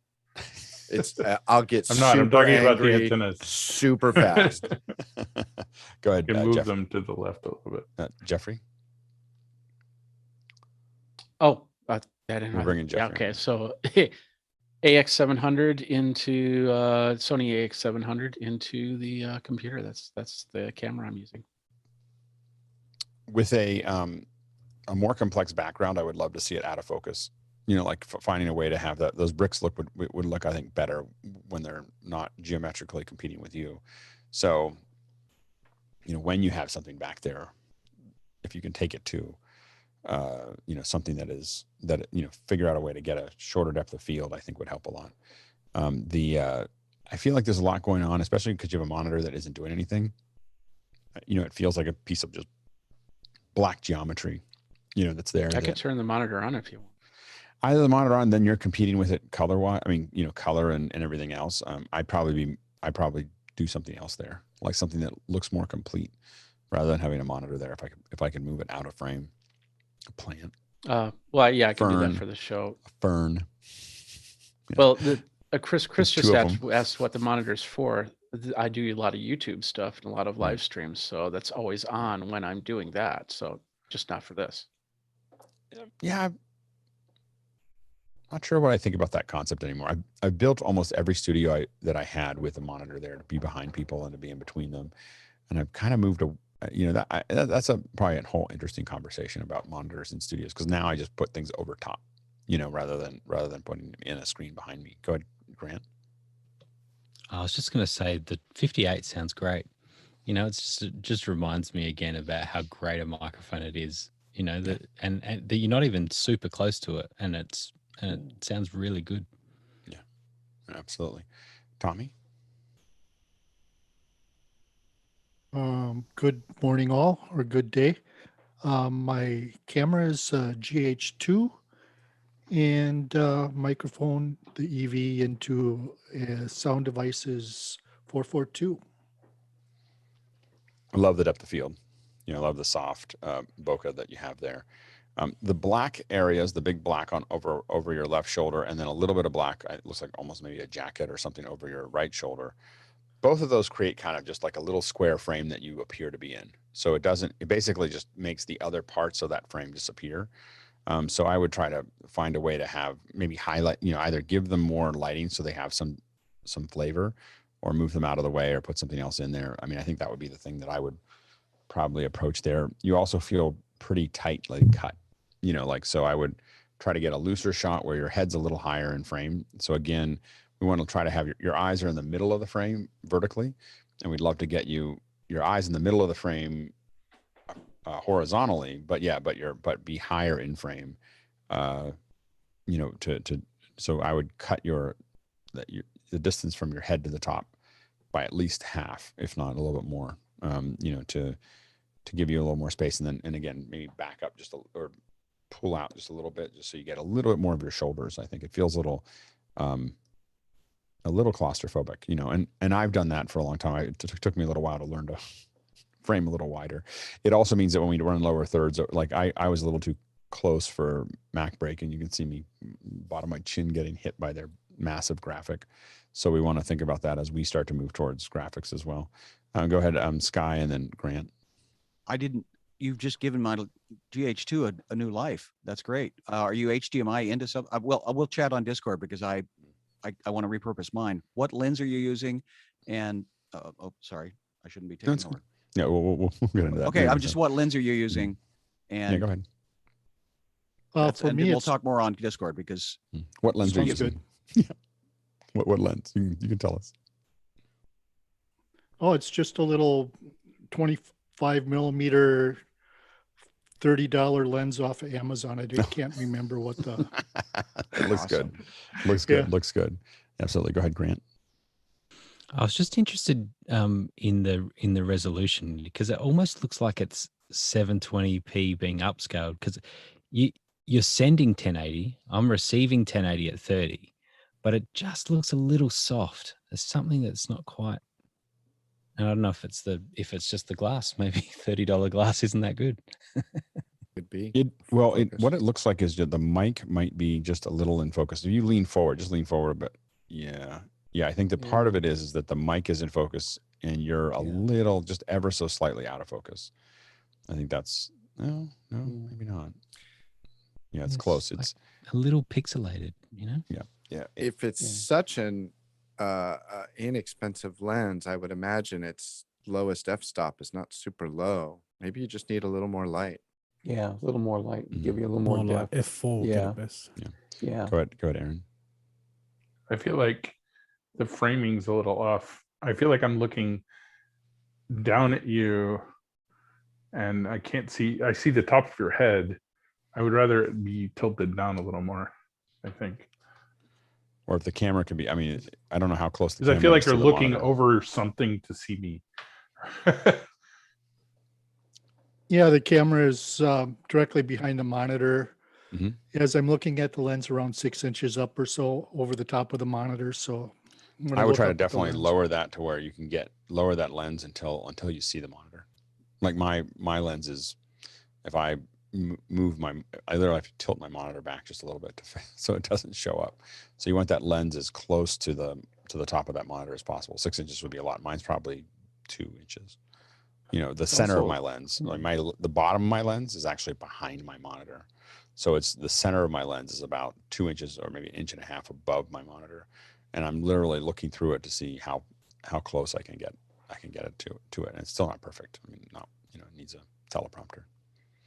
It's I'll get I'm talking super about the angry antennas super fast. Go ahead. You can move Jeff. them to the left a little bit. Jeffrey? Oh, I didn't We're know. bringing Yeah, Jeffrey. okay, so AX700 into Sony AX700 into the computer. That's the camera I'm using. With a more complex background, I would love to see it out of focus. You know, like finding a way to have those bricks would look, I think, better when they're not geometrically competing with you. So, you know, when you have something back there, if you can take it to, you know, something that you know, figure out a way to get a shorter depth of field, I think would help a lot. I feel like there's a lot going on, especially because you have a monitor that isn't doing anything. You know, it feels like a piece of just black geometry, you know, that's there. I could turn the monitor on if you want. Either the monitor on, then you're competing with it color-wise. I mean, you know, color and everything else. I'd probably do something else there, like something that looks more complete, rather than having a monitor there. If I could move it out of frame, a plant. Well, yeah, I can do Fern. that for the show. A fern. Yeah. Well, Chris There's just two of asked what the monitor's for. I do a lot of YouTube stuff and a lot of Hmm. live streams, so that's always on when I'm doing that. So just not for this. Yeah, I'm not sure what I think about that concept anymore. I've built almost every studio that I had with a monitor there to be behind people and to be in between them, and I've kind of moved. You know, that's probably a whole interesting conversation about monitors in studios, because now I just put things over top, you know, rather than putting them in a screen behind me. Go ahead, Grant. I was just going to say the 58 sounds great. You know, it just reminds me again about how great a microphone it is. You know, that and that you're not even super close to it, and it sounds really good. Yeah, absolutely. Tommy? Good morning all, or good day. My camera is GH2 and microphone, the EV into sound devices 442. I love the depth of field. You know, I love the soft bokeh that you have there. The black areas, the big black on over your left shoulder, and then a little bit of black, it looks like almost maybe a jacket or something over your right shoulder. Both of those create kind of just like a little square frame that you appear to be in. So it basically just makes the other parts of that frame disappear. So I would try to find a way to have maybe highlight, you know, either give them more lighting so they have some flavor, or move them out of the way, or put something else in there. I mean, I think that would be the thing that I would probably approach there. You also feel pretty tightly cut, you know, like, so I would try to get a looser shot where your head's a little higher in frame. So again, we want to try to have your eyes are in the middle of the frame vertically, and we'd love to get your eyes in the middle of the frame horizontally, but be higher in frame, you know, so I would cut the distance from your head to the top by at least half, if not a little bit more, you know, to give you a little more space, and again, maybe back up or pull out just a little bit, just so you get a little bit more of your shoulders. I think it feels a little claustrophobic, you know, and I've done that for a long time. It took me a little while to learn to frame a little wider. It also means that when we run lower thirds, like I was a little too close for Mac Break, and you can see me bottom of my chin getting hit by their massive graphic. So we want to think about that as we start to move towards graphics as well. Go ahead, Sky, and then Grant. You've just given my GH2 a new life. That's great. Are you HDMI into something? Well, we'll chat on Discord, because I want to repurpose mine. What lens are you using? And oh, sorry, I shouldn't be taking over. Yeah, we'll get into that. Okay, what lens are you using? And yeah, go ahead. For me, we'll talk more on Discord, because what lens are you Sounds using? Yeah. What lens? You can tell us. Oh, it's just a little 25 millimeter $30 lens off of Amazon. I can't remember what the. It looks good. Looks good. Yeah. Looks good. Absolutely. Go ahead, Grant. I was just interested in the resolution, because it almost looks like it's 720p being upscaled? Because you're sending 1080. I'm receiving 1080 at 30, but it just looks a little soft. There's something that's not quite. And I don't know if it's just the glass. Maybe $30 glass isn't that good. Could be. What it looks like is that the mic might be just a little in focus. If you lean forward, just lean forward a bit. Yeah. I think that part of it is that the mic is in focus and you're a little, just ever so slightly out of focus. I think that's no, maybe not. Yeah, it's close. It's a little pixelated, you know? Yeah. If it's such an inexpensive lens, I would imagine its lowest f-stop is not super low. Maybe you just need a little more light. Yeah, a little more light, give you a little more More depth. like F4 Yeah. at best. Yeah. Go ahead, Aaron. I feel like the framing's a little off. I feel like I'm looking down at you and I can't see, I see the top of your head. I would rather it be tilted down a little more, I think. Or if the camera can be, I mean, I don't know how close the Because camera I feel like is to you're the looking monitor. over something to see me. Yeah, the camera is directly behind the monitor. Mhm. As I'm looking at the lens around 6 inches up or so over the top of the monitor. So I'm gonna I would look try to up at the definitely lens. lower that to where you can lower that lens until you see the monitor. Like my lens is, if I move I literally have to tilt my monitor back just a little bit so it doesn't show up. So you want that lens as close to the top of that monitor as possible. 6 inches would be a lot. Mine's probably 2 inches. The center of my lens, like the bottom of my lens is actually behind my monitor. So it's the center of my lens is about 2 inches or maybe 1.5 inches above my monitor. And I'm literally looking through it to see how close I can get it to it. And it's still not perfect. I mean, it needs a teleprompter.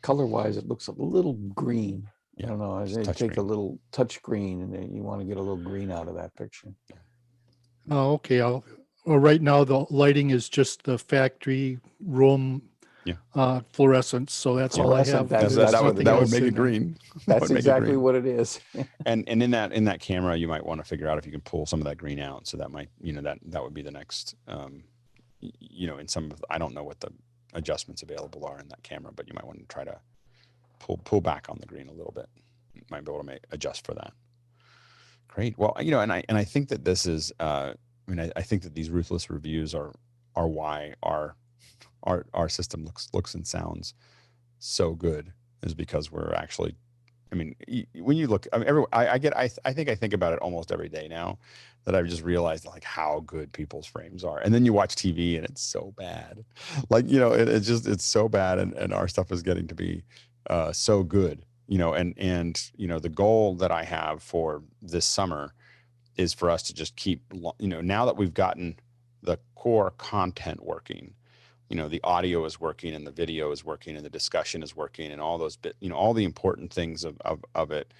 Color-wise, it looks a little green. Yeah, I don't know. They take a little touch green, and then you want to get a little green out of that picture. Oh, okay. Well, right now the lighting is just the factory room fluorescence. So that's all I have. Fluorescent, There's that nothing would else make in it there. green. That's exactly what it is. And in that camera, you might want to figure out if you can pull some of that green out. So that might, that would be the next, in some of, I don't know what the adjustments available are in that camera, but you might want to try to pull back on the green a little bit. You might be able to adjust for that. Great. Well, and I think that this is, I think that these Ruthless reviews are why our system looks and sounds so good, is because we're actually, when you look, I think about it almost every day now, that I've just realized like how good people's frames are. And then you watch TV and it's so bad. Like, it's so bad, and our stuff is getting to be so good, and the goal that I have for this summer is for us to just keep, now that we've gotten the core content working, the audio is working and the video is working and the discussion is working and all those all the important things of it.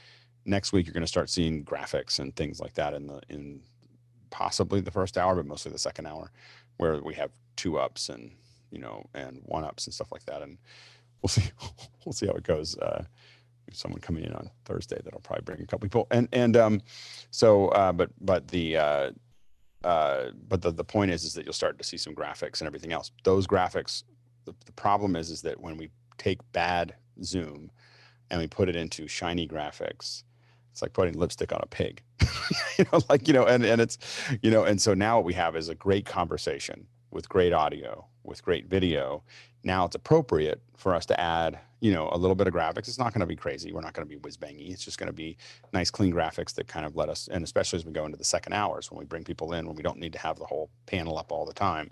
Next week, you're going to start seeing graphics and things like that in possibly the first hour, but mostly the second hour, where we have 2-ups and 1-ups and stuff like that. And we'll see how it goes. Someone coming in on Thursday that'll probably bring a couple people. But the point is that you'll start to see some graphics and everything else. Those graphics, the problem is that when we take bad zoom and we put it into shiny graphics, it's like putting lipstick on a pig. And it's, and so now what we have is a great conversation with great audio, with great video. Now it's appropriate for us to add, a little bit of graphics. It's not going to be crazy. We're not going to be whiz bangy. It's just going to be nice, clean graphics that kind of let us, and especially as we go into the second hours, when we bring people in, when we don't need to have the whole panel up all the time,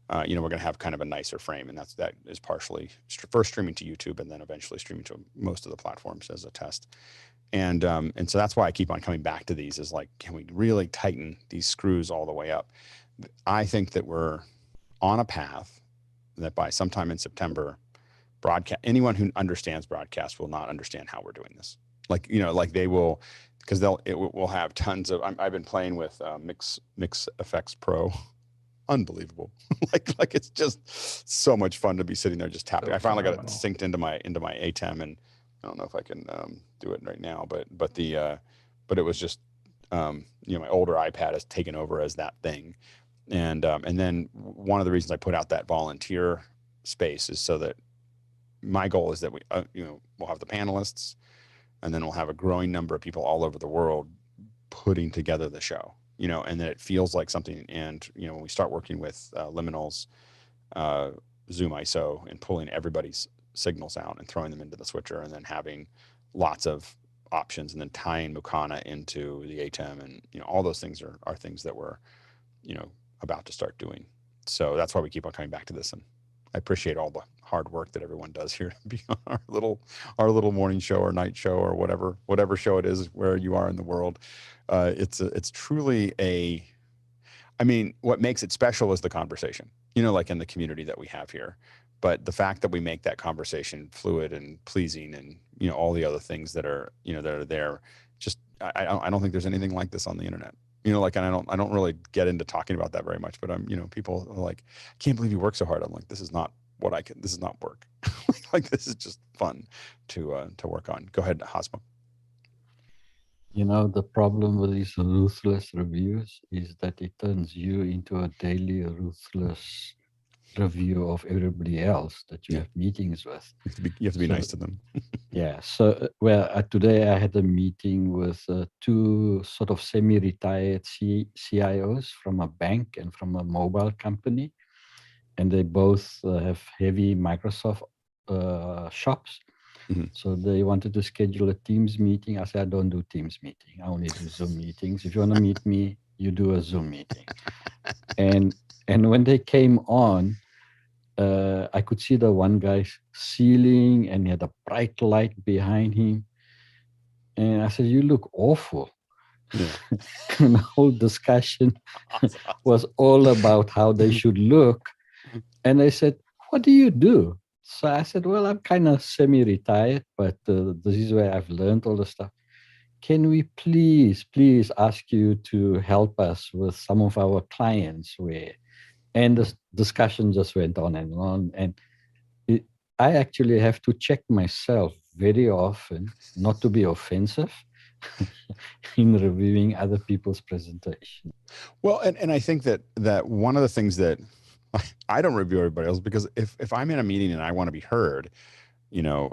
we're going to have kind of a nicer frame. And that is partially first streaming to YouTube and then eventually streaming to most of the platforms as a test. And so that's why I keep on coming back to these, is like, can we really tighten these screws all the way up? I think that we're on a path that by sometime in September, anyone who understands broadcast will not understand how we're doing this. Like they will, because we'll have tons of, I've been playing with Mix FX Pro. Unbelievable. like it's just so much fun to be sitting there just tapping. I finally got it synced into my atem, and I don't know if I can do it right now, but it was just, my older iPad has taken over as that thing. And then one of the reasons I put out that volunteer space is so that my goal is that we, we'll have the panelists, and then we'll have a growing number of people all over the world putting together the show, and that it feels like something. And, when we start working with liminals, Zoom ISO, and pulling everybody's signals out and throwing them into the switcher, and then having lots of options, and then tying Mukana into the atem, and, all those things are things that we're, about to start doing. So that's why we keep on coming back to this. And I appreciate all the hard work that everyone does here to be on our little morning show or night show or whatever show it is where you are in the world. It's truly what makes it special is the conversation, like in the community that we have here. But the fact that we make that conversation fluid and pleasing, and, all the other things that are, that are there, just, I don't think there's anything like this on the internet. And I don't really get into talking about that very much, but people are like, I can't believe you work so hard. I'm like, this is not this is not work. Like, this is just fun to work on. Go ahead, Hosmo. The problem with these ruthless reviews is that it turns you into a daily ruthless review of everybody else that you have meetings with. You have to be nice to them. Yeah. So, today I had a meeting with two sort of semi-retired CIOs from a bank and from a mobile company, and they both have heavy Microsoft shops. Mm-hmm. So they wanted to schedule a Teams meeting. I said, I don't do Teams meeting. I only do Zoom meetings. If you want to meet me, you do a Zoom meeting. And when they came on, I could see the one guy ceiling, and he had a bright light behind him. And I said, you look awful. Yeah. And the whole discussion was all about how they should look. And they said, what do you do? So I said, well, I'm kind of semi-retired, but this is where I've learned all the stuff. Can we please ask you to help us with some of our clients and the discussion just went on and on. And I actually have to check myself very often not to be offensive in reviewing other people's presentation. Well, and I think that one of the things that I don't review everybody else, because if I'm in a meeting and I want to be heard,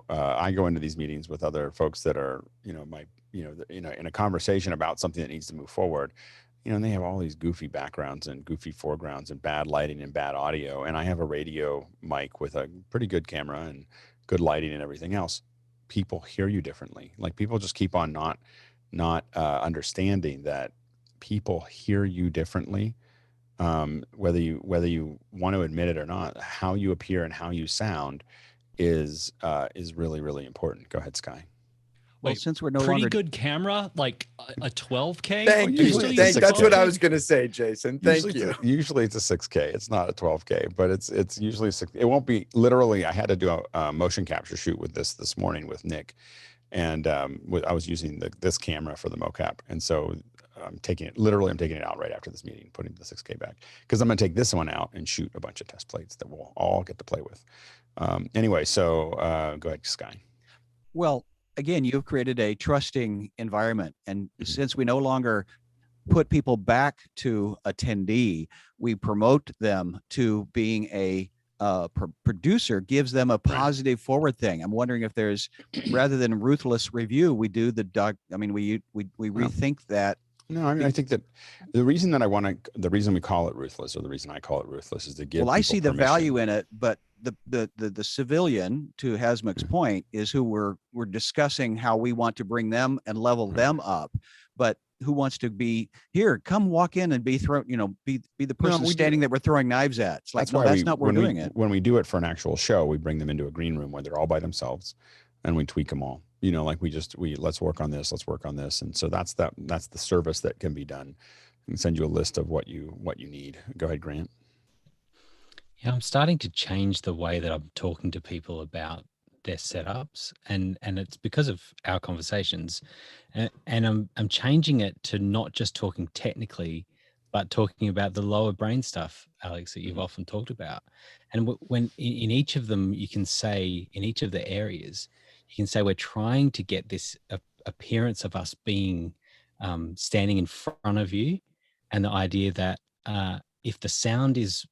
I go into these meetings with other folks that are, in a conversation about something that needs to move forward, and they have all these goofy backgrounds and goofy foregrounds and bad lighting and bad audio. And I have a radio mic with a pretty good camera and good lighting and everything else. People hear you differently. Like, people just keep on not understanding that people hear you differently. Whether you want to admit it or not, how you appear and how you sound is really, really important. Go ahead, Sky. Well, since we're no pretty longer good camera, like a 12K. Thank you. That's what I was going to say, Jason. Thank you. Usually it's a 6K. It's not a 12K, but it's usually 6. It won't be literally. I had to do a motion capture shoot with this morning with Nick, and I was using this camera for the mocap, and so I'm taking it out right after this meeting, putting the 6K back, because I'm going to take this one out and shoot a bunch of test plates that we'll all get to play with. Anyway, so go ahead, Sky. Well, again, you've created a trusting environment. And since we no longer put people back to attendee, we promote them to being a producer, gives them a positive forward thing. I'm wondering if there's, rather than ruthless review, we do the we rethink that. No, I think that the reason we call it ruthless, or the reason I call it ruthless, is to give. Well, I see the permission. value in it, but the civilian, to Hasmuk's point, is who we're discussing how we want to bring them and level them up, but who wants to be here? Come walk in and be thrown, be the person standing that we're throwing knives at. It's like, that's not why we're doing it. When we do it for an actual show, we bring them into a green room where they're all by themselves, and we tweak them all. Like let's work on this, and so that's the service that can be done. I can send you a list of what you need. Go ahead, Grant. Yeah, I'm starting to change the way that I'm talking to people about their setups, and it's because of our conversations, and I'm changing it to not just talking technically, but talking about the lower brain stuff, Alex, that you've often talked about. And when in each of them, you can say, in each of the areas, you can say, we're trying to get this appearance of us being standing in front of you, and the idea that if the sound is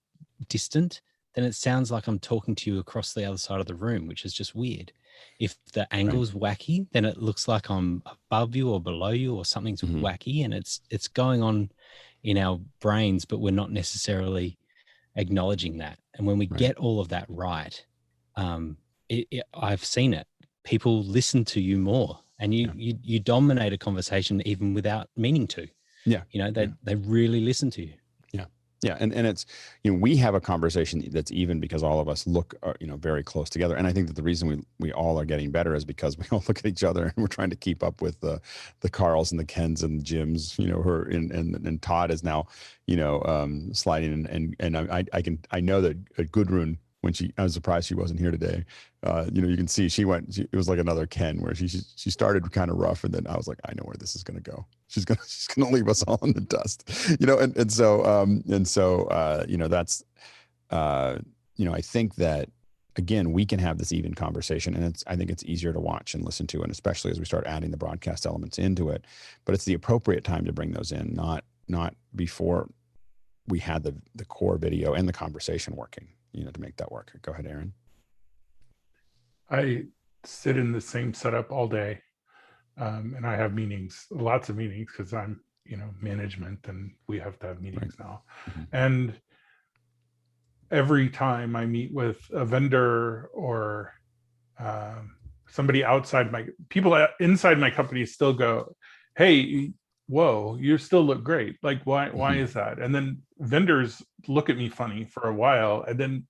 distant, then it sounds like I'm talking to you across the other side of the room, which is just weird. If the angle's wacky, then it looks like I'm above you or below you, or something's wacky, and it's going on in our brains, but we're not necessarily acknowledging that. And when we get all of that right, I've seen it. People listen to you more, and you dominate a conversation even without meaning to. Yeah, you know, they really listen to you. Yeah, and it's, you know, we have a conversation that's even because all of us look, you know, very close together. And I think that the reason we all are getting better is because we all look at each other and we're trying to keep up with the Carls and the Kens and the Jims, you know, and Todd is now, you know, sliding and I know that Gudrun, when I was surprised she wasn't here today. You know, you can see it was like another Ken where she started kind of rough, and then I was like, I know where this is going to go. She's gonna leave us all in the dust, you know. And so you know, that's you know, I think that again, we can have this even conversation, and I think it's easier to watch and listen to, and especially as we start adding the broadcast elements into it. But it's the appropriate time to bring those in, not before we had the core video and the conversation working, you know, to make that work. Go ahead, Aaron. I sit in the same setup all day, and I have meetings, lots of meetings, because I'm, you know, management, and we have to have meetings now. And every time I meet with a vendor or somebody outside people inside my company still go, hey, whoa, you still look great. Like, why is that? And then vendors look at me funny for a while, and then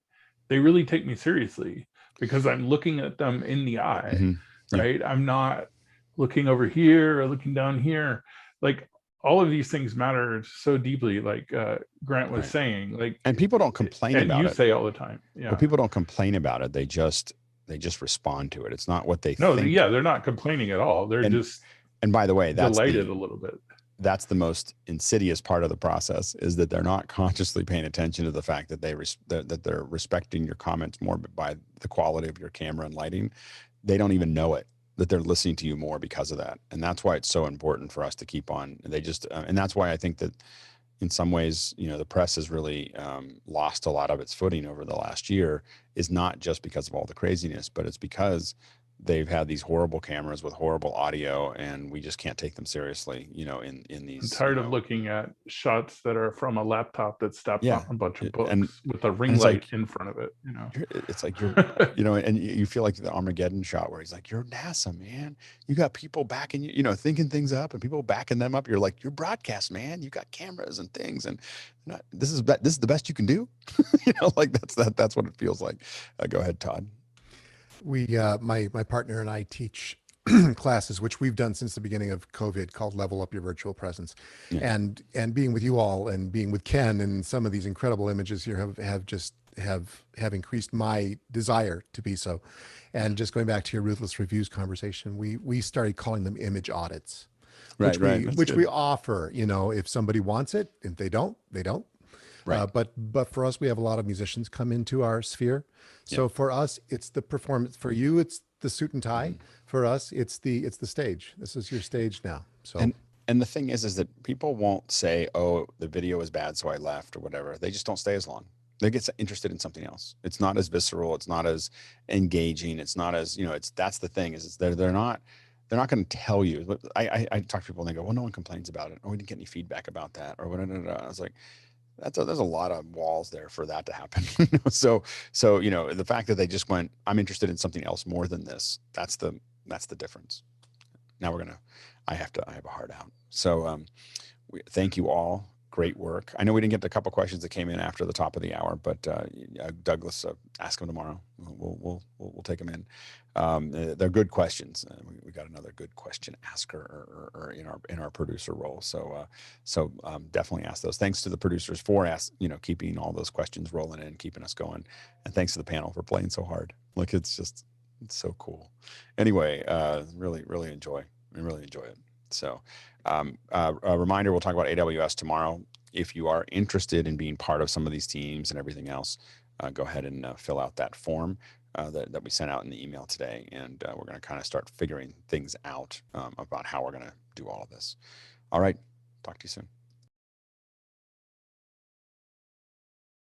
they really take me seriously because I'm looking at them in the eye, right? I'm not looking over here or looking down here. Like, all of these things matter so deeply, like Grant was saying. Like, and people don't complain about it. And you say all the time, yeah. Well, people don't complain about it. They just respond to it. It's not what they think. Yeah, they're not complaining at all. They're just and by the way, that's delighted a little bit. That's the most insidious part of the process, is that they're not consciously paying attention to the fact that that they're respecting your comments more by the quality of your camera and lighting. They don't even know it, that they're listening to you more because of that. And that's why it's so important for us to keep on. They just, and that's why I think that in some ways, you know, the press has really lost a lot of its footing over the last year, is not just because of all the craziness, but it's because they've had these horrible cameras with horrible audio, and we just can't take them seriously, you know, in these. I'm tired of looking at shots that are from a laptop that's stepped on a bunch of books with a ring light in front of it, you know. It's like you're, you know, and you feel like the Armageddon shot where he's like, you're NASA, man. You got people backing you, you know, thinking things up and people backing them up. You're like, you're broadcast, man. You got cameras and things, and this is the best you can do. You know, like that's what it feels like. Go ahead, Todd. We, my partner and I teach classes, which we've done since the beginning of COVID, called Level Up Your Virtual Presence. And being with you all and being with Ken and some of these incredible images here have increased my desire to be so. And just going back to your Ruthless Reviews conversation, we started calling them image audits, which we offer, you know, if somebody wants it. If they don't, they don't. Right. But for us, we have a lot of musicians come into our sphere. So for us, it's the performance. For you, it's the suit and tie. For us, it's the stage. This is your stage now. So and the thing is that people won't say, oh, the video is bad, so I left, or whatever. They just don't stay as long. They get interested in something else. It's not as visceral. It's not as engaging. It's not as, you know, that's the thing is they're not going to tell you. But I talk to people and they go, well, no one complains about it. Oh, we didn't get any feedback about that, or whatever. I was like, there's a lot of walls there for that to happen. So, you know, the fact that they just went, I'm interested in something else more than this. That's the difference. Now I have a hard out. So, thank you all. Great work. I know we didn't get to a couple questions that came in after the top of the hour, but Douglas, ask them tomorrow. We'll take them in. They're good questions. We got another good question asker or in our producer role. So definitely ask those. Thanks to the producers for keeping all those questions rolling in, keeping us going, and thanks to the panel for playing so hard. Like it's so cool. Anyway, really enjoy it. So a reminder, we'll talk about AWS tomorrow. If you are interested in being part of some of these teams and everything else, go ahead and fill out that form that we sent out in the email today. And we're going to kind of start figuring things out about how we're going to do all of this. All right. Talk to you soon.